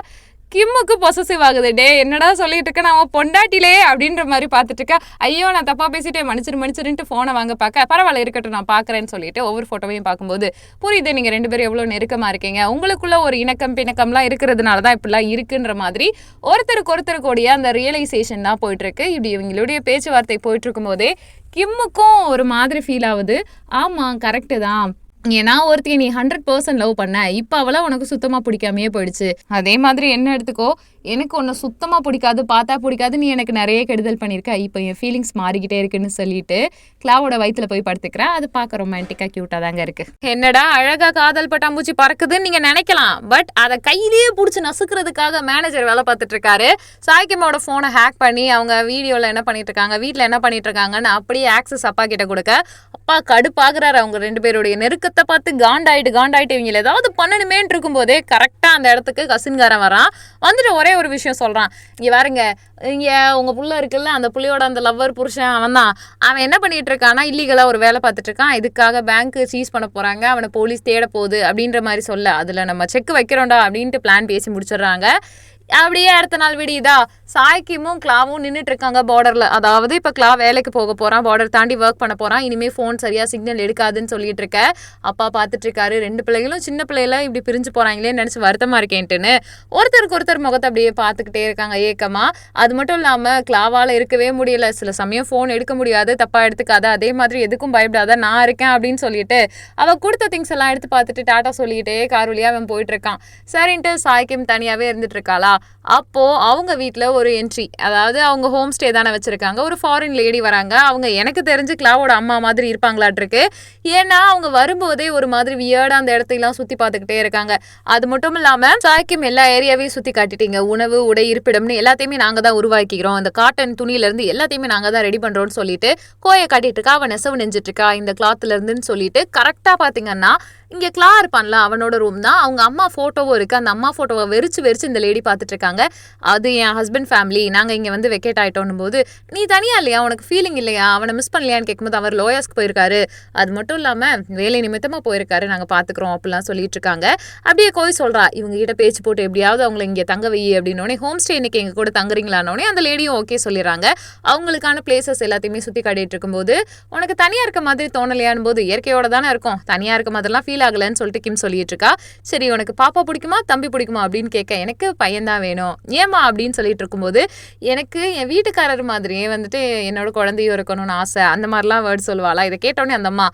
கிம்முக்கு பொசசிவ் ஆகுது. டே என்னடா சொல்லிட்டு இருக்க, நான் பொண்டாட்டிலே அப்படின்ற மாதிரி பார்த்துட்டு இருக்க. ஐயோ நான் தப்பா பேசிட்டே, மன்னிச்சிருன்ட்டு போனை வாங்க பார்க்க பரவாயில்ல இருக்கட்டும் நான் பார்க்குறேன்னு சொல்லிட்டு ஒவ்வொரு ஃபோட்டோவையும் பார்க்கும்போது புரியுது நீங்கள் 2 பேரும் எவ்வளோ நெருக்கமாக இருக்கீங்க, உங்களுக்குள்ள ஒரு இணக்கம் பிணக்கம்லாம் இருக்கிறதுனால தான் இப்படிலாம் இருக்குன்ற மாதிரி ஒருத்தருக்கூடிய அந்த ரியலைசேஷன் தான் போயிட்டு இருக்கு. இப்படி இவங்களுடைய பேச்சுவார்த்தை போயிட்டு இருக்கும் போதே கிம்முக்கும் ஒரு மாதிரி ஃபீல் ஆகுது. ஆமாம் கரெக்டு தான், ஏன்னா ஒருத்தி நீ 100% லவ் பண்ண, இப்போ அவளை உனக்கு சுத்தமாக பிடிக்காமையே போயிடுச்சு. அதே மாதிரி என்ன எடுத்துக்கோ, எனக்கு உன்னை சுத்தமாக பிடிக்காது, பார்த்தா பிடிக்காது, நீ எனக்கு நிறைய கெடுதல் பண்ணியிருக்க, இப்போ என் ஃபீலிங்ஸ் மாறிக்கிட்டே இருக்குன்னு சொல்லிட்டு கிளாவோட வயிற்றுல போய் படுத்துக்கிறேன். அது பார்க்க ரொமான்டிக்காக க்யூட்டாக தாங்க இருக்கு. என்னடா அழகாக காதல் பட்டாம்பூச்சி பறக்குதுன்னு நீங்கள் நினைக்கலாம். பட் அதை கையிலேயே பிடிச்சி நசுக்கிறதுக்காக மேனேஜர் வேலை பார்த்துட்டு இருக்காரு. சாய்க்கிமோட ஃபோனை ஹேக் பண்ணி அவங்க வீடியோவில் என்ன பண்ணிட்டு இருக்காங்க, வீட்டில் என்ன பண்ணிட்டு இருக்காங்கன்னு அப்படியே ஆக்சஸ் அப்பா கிட்ட கொடுக்க அப்பா கடுப்பாகிறாரு. அவங்க 2 பேருடைய நெருக்கத்தை பார்த்து காண்டாயிட்டு இவங்க ஏதாவது பண்ணணுமேன்னு இருக்கும் போதே கரெக்டா அந்த இடத்துக்கு கசின்காரன் வரான். வந்துட்டு ஒரே ஒரு விஷயம் சொல்றான், இங்க பாருங்க, இங்க உங்க புள்ள இருக்குல்ல, அந்த புள்ளியோட அந்த லவ்வர் புருஷன் அவன் என்ன பண்ணிட்டு இருக்கான்னா இல்லீகலா ஒரு வேலை பார்த்துட்டு இருக்கான். இதுக்காக பேங்க் சீஸ் பண்ண போறாங்க, அவனை போலீஸ் தேட போகுது அப்படின்ற மாதிரி சொல்ல, அதுல நம்ம செக் வைக்கிறோம்டா அப்படின்ட்டு பிளான் பேசி முடிச்சிடுறாங்க. அப்படியே அடுத்த நாள் விடியுதா, சாய்க்கிமும் கிளாவும் நின்றுட்டு இருக்காங்க பார்டர்ல. அதாவது இப்ப கிளா வேலைக்கு போக போறான், பார்டர் தாண்டி ஒர்க் பண்ண போறான். இனிமே போன் சரியா சிக்னல் எடுக்காதுன்னு சொல்லிட்டு இருக்க. அப்பா பாத்துட்டு இருக்காரு, 2 பிள்ளைகளும் சின்ன பிள்ளைல இப்படி பிரிஞ்சு போறாங்களே நினைச்சு வருத்தமா இருக்கேன்ட்டுன்னு ஒருத்தருக்கு ஒருத்தர் முகத்தை அப்படியே பாத்துக்கிட்டே இருக்காங்க ஏக்கமா. அது மட்டும் இல்லாம கிளாவால இருக்கவே முடியல. சில சமயம் போன் எடுக்க முடியாது, தப்பா எடுத்துக்காத, அதே மாதிரி எதுக்கும் பயப்படாத, நான் இருக்கேன் அப்படின்னு சொல்லிட்டு அவ கொடுத்த திங்ஸ் எல்லாம் எடுத்து பார்த்துட்டு டாட்டா சொல்லிட்டே கார் வழியா அவன் போயிட்டு இருக்கான். சரின்ட்டு சாய்க்கிம் தனியாவே இருந்துட்டு இருக்காளா. அப்போ அவங்க வீட்டுல ஒரு என்ட்ரி, அதாவது அவங்க ஹோம் ஸ்டே தானே வச்சிருக்காங்க. ஒரு ஃபாரின் லேடி வராங்க. அவங்க எனக்கு தெரிஞ்சு கிளாவோட அம்மா மாதிரி இருப்பாங்களாட்டிருக்கு. ஏன்னா அவங்க வரும்போதே ஒரு மாதிரி வியர்டா அந்த இடத்தையெல்லாம் சுத்தி பார்த்துக்கிட்டே இருக்காங்க. அது மட்டும் இல்லாம சாய்க்கும் எல்லா ஏரியாவையும் சுத்தி காட்டிட்டீங்க, உணவு உடை இருப்பிடம்னு எல்லாத்தையுமே நாங்க தான் உருவாக்கிக்கிறோம், இந்த காட்டன் துணியில இருந்து எல்லாத்தையுமே நாங்க தான் ரெடி பண்றோம்னு சொல்லிட்டு கோயை காட்டிட்டு இருக்கா. அவன் நெசவு நெஞ்சிட்டு இருக்கா இந்த கிளாத்ல இருந்துன்னு சொல்லிட்டு. கரெக்டா பாத்தீங்கன்னா இங்க கிளா இருப்பான்ல, அவனோட ரூம் தான். அவங்க அம்மா போட்டோவும் இருக்கு. அந்த அம்மா போட்டோவை வெறிச்சு இந்த லேடி பார்த்துட்டு இருக்காங்க. அது என் ஹஸ்பண்ட் ஃபேமிலி, நாங்க இங்க வந்து வெக்கேட் ஆயிட்டோம் போது, நீ தனியா இல்லையா, உனக்கு ஃபீலிங் இல்லையா, அவனை மிஸ் பண்ணலையான்னு கேட்கும்போது அவர் லோயர்ஸ்க்கு போயிருக்காரு, அது மட்டும் இல்லாம வேலை நிமித்தமா போயிருக்காரு, நாங்க பாத்துக்கிறோம் அப்படிலாம் சொல்லிட்டு இருக்காங்க. அப்படியே கோய் சொல்றா, இவங்க கிட்ட பேச்சு போட்டு எப்படியாவது அவங்களை இங்க தங்க வை அப்படின்னோடனே, ஹோம் ஸ்டே இன்னைக்கு எங்க கூட தங்குறீங்களானோடனே அந்த லேடியும் ஓகே சொல்லிடுறாங்க. அவங்களுக்கான பிளேசஸ் எல்லாத்தையுமே சுத்தி காட்டிட்டு இருக்கும்போது, உனக்கு தனியா இருக்க மாதிரி தோணலையான்னு போது, இயற்கையோட தானே இருக்கும், தனியா இருக்க மாதிரிலாம் ஃபீல் ஆகலன்னு சொல்லிட்டு கிம் சொல்லிட்டு இருக்கா. சரி உனக்கு பாப்பா பிடிக்குமா தம்பி பிடிக்குமா அப்படின்னு கேட்க, எனக்கு பையன் தான் வேணும். ஏமா அப்படின்னு சொல்லிட்டு இருக்கும்போது, எனக்கு என் வீட்டுக்காரர் மாதிரியே வந்துட்டு என்னோட குழந்தையும் இருக்கணும்னு ஆசை, அந்த மாதிரிலாம் வேர்ட் சொல்லுவாளா. இதை கேட்டோடனே அந்த அம்மா,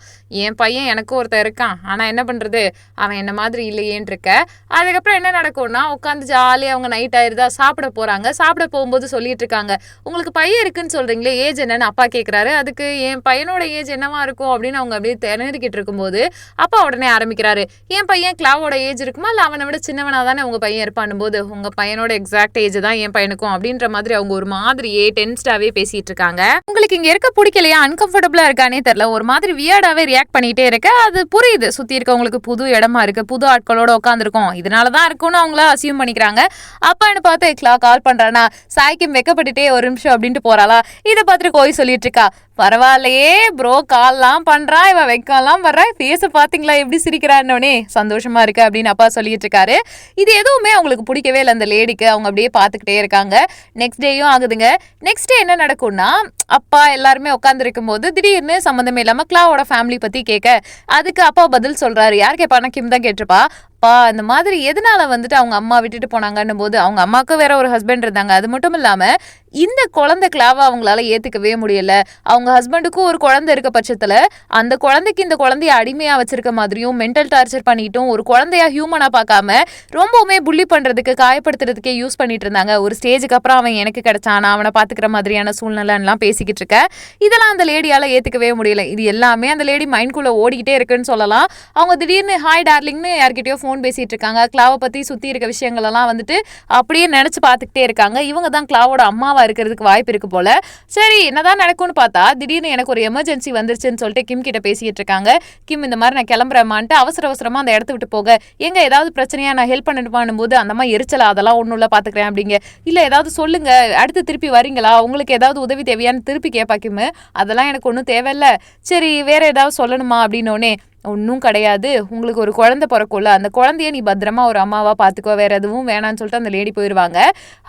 என் பையன் எனக்கும் ஒருத்தர் இருக்கான், ஆனா என்ன பண்றது, அவன் என்ன மாதிரி இல்லையேன்னு இருக்க. அதுக்கப்புறம் என்ன நடக்கும்னா, உட்காந்து ஜாலியாக அவங்க நைட் ஆயிருதா சாப்பிட போறாங்க. சாப்பிட போகும்போது சொல்லிட்டு இருக்காங்க, உங்களுக்கு பையன் இருக்குன்னு சொல்றீங்களே, ஏஜ் என்னன்னு அப்பா கேட்கிறாரு. அதுக்கு என் பையனோட ஏஜ் என்னவா இருக்கும் அப்படின்னு அவங்க அப்படியே திணறிக்கிட்டு இருக்கும்போது அப்பா உடனே ஆரம்பிக்கிறாரு, என் பையன் கிளாவோட ஏஜ் இருக்குமா இல்ல அவனை விட சின்னவனா தானே உங்க பையன் இருப்பான் போது, உங்க பையனோட எக்ஸாக்ட் ஏஜ் தான் என் பையனுக்கும் அப்படின்ற மாதிரி அவங்க ஒரு மாதிரியே டென்ஸ்டாவே பேசிட்டு இருக்காங்க. உங்களுக்கு இங்க இருக்க பிடிக்கலையா, அன்கம்ஃபர்டபுளா இருக்கானே தெரியல, ஒரு மாதிரி வியர்டாவே ரியாக்ட் பண்ணிட்டே இருக்க. அது புரியுது, சுத்தி இருக்கவங்களுக்கு புது இடமா இருக்கு, புது ஆட்களோட உட்காந்துருக்கோம், இதனாலதான் இருக்கும்னு அவங்கள அசியூம் பண்ணிக்கிறாங்க. அப்பான்னு பார்த்து கிளா கால் பண்றானா, சாய்க்கும் வெக்கப்பட்டுட்டே ஒரு நிமிஷம் அப்படின்ட்டு போறாளா. இதை பார்த்துட்டு கோய் சொல்லிட்டு இருக்கா, பரவாயில்லையே ப்ரோ, கால்லாம் பண்றான், இவன் வெக்கலாம் வர்றா, பேச பாத்தீங்களா எப்படி சிரிக்கிறான்னே, சந்தோஷமா இருக்கு அப்படின்னு அப்பா சொல்லிட்டு இருக்காரு. இது எதுவுமே அவங்களுக்கு பிடிக்கவே இல்லை அந்த லேடிக்கு. அவங்க அப்படியே பாத்துக்கிட்டே இருக்காங்க. நெக்ஸ்ட் டேயும் ஆகுதுங்க. நெக்ஸ்ட் டே என்ன நடக்கும்னா, அப்பா எல்லாருமே உட்கார்ந்து இருக்கும் போது திடீர்னு சம்மந்தமே இல்லாம கிளாவோட ஃபேமிலி பத்தி கேட்க, அதுக்கு அப்பா பதில் சொல்றாரு. யார் கேட்பானா, கிம் தான் கேட்டிருப்பா. இந்த மாதிரி எதனால வந்துட்டு அவங்க அம்மா விட்டுட்டு போனாங்கன்னும் போது, அவங்க அம்மாவுக்கு வேற ஒரு ஹஸ்பண்ட் இருந்தாங்க. அது மட்டும் இல்லாம இந்த குழந்தை கிளாவை அவங்களால ஏத்துக்கவே முடியல. அவங்க ஹஸ்பண்டுக்கும் ஒரு குழந்தை இருக்க பட்சத்துல அந்த குழந்தைக்கு இந்த குழந்தைய அடிமையா வச்சிருக்க மாதிரியும், மென்டல் டார்ச்சர் பண்ணிட்டும், ஒரு குழந்தையா ஹியூமனா பார்க்காம ரொம்பவுமே புள்ளி பண்றதுக்கு, காயப்படுத்துறதுக்கே யூஸ் பண்ணிட்டு இருந்தாங்க. ஒரு ஸ்டேஜுக்கு அப்புறம் அவன் எனக்கு கிடைச்சான், நான் அவனை பாத்துக்கிற மாதிரியான சூழ்நிலைலாம் பேசிக்கிட்டு இருக்க. இதெல்லாம் அந்த லேடியால ஏத்துக்கவே முடியல. இது எல்லாமே அந்த லேடி மைண்ட்குள்ள ஓடிக்கிட்டே இருக்குன்னு சொல்லலாம். அவங்க திடீர்னு ஹாய் டார்லிங்னு யார்கிட்டயோ ஃபோன் பேசிட்டு இருக்காங்க. கிளாவை பத்தி சுத்தி இருக்க விஷயங்கள் எல்லாம் வந்துட்டு அப்படியே நினைச்சு பார்த்துக்கிட்டே இருக்காங்க. இவங்க தான் கிளாவோட அம்மாவா இருக்கிறதுக்கு வாய்ப்பு இருக்கு போல. சரி என்னதான் நடக்கும்னு பார்த்தா, திடீர்னு எனக்கு ஒரு எமர்ஜென்சி வந்துருச்சுன்னு சொல்லிட்டு கிம் கிட்ட பேசிட்டு இருக்காங்க. கிம் இந்த மாதிரி நான் கிளம்புறேமான்ட்டு அவசரமா அந்த இடத்த விட்டு போக, எங்க ஏதாவது பிரச்சனையா நான் ஹெல்ப் பண்ணிட்டு போது, அந்த மாதிரி எரிச்சலா, அதெல்லாம் ஒன்றும் இல்லை பாத்துக்கிறேன் அப்படிங்க. இல்ல ஏதாவது சொல்லுங்க, அடுத்து திருப்பி வரீங்களா, உங்களுக்கு ஏதாவது உதவி தேவையான்னு திருப்பி கேட்பா கிம். அதெல்லாம் எனக்கு ஒன்றும் தேவையில்ல, சரி வேற ஏதாவது சொல்லணுமா அப்படின்னோடனே, ஒன்றும் கிடையாது, உங்களுக்கு ஒரு குழந்தை பிறக்கும்ல, அந்த குழந்தைய நீ பத்திரமா ஒரு அம்மாவா பார்த்துக்கோ, வேற எதுவும் வேணான்னு சொல்லிட்டு அந்த லேடி போயிடுவாங்க.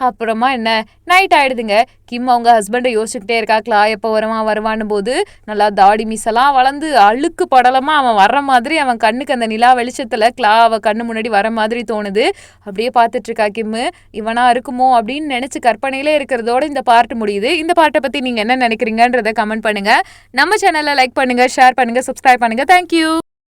அப்புறமா என்ன நைட் ஆயிடுதுங்க. கிம் அவங்க ஹஸ்பண்டை யோசிச்சுக்கிட்டே இருக்கா, கிளா எப்போ வருவான்னு போது நல்லா தாடி மீசெல்லாம் வளர்ந்து அழுக்கு படலமா அவன் வர்ற மாதிரி, அவன் கண்ணுக்கு அந்த நிலா வெளிச்சத்துல கிளா அவ கண்ணு முன்னாடி வர மாதிரி தோணுது. அப்படியே பார்த்துட்டு இருக்கா கிம், இவனா இருக்குமோ அப்படின்னு நினைச்சு கற்பனையிலே இருக்கிறதோட இந்த பார்ட் முடியுது. இந்த பார்ட்டை பத்தி நீங்க என்ன நினைக்கிறீங்கன்றத கமெண்ட் பண்ணுங்க. நம்ம சேனலை லைக் பண்ணுங்க, ஷேர் பண்ணுங்க, சப்ஸ்கிரைப் பண்ணுங்க. தேங்க்யூ.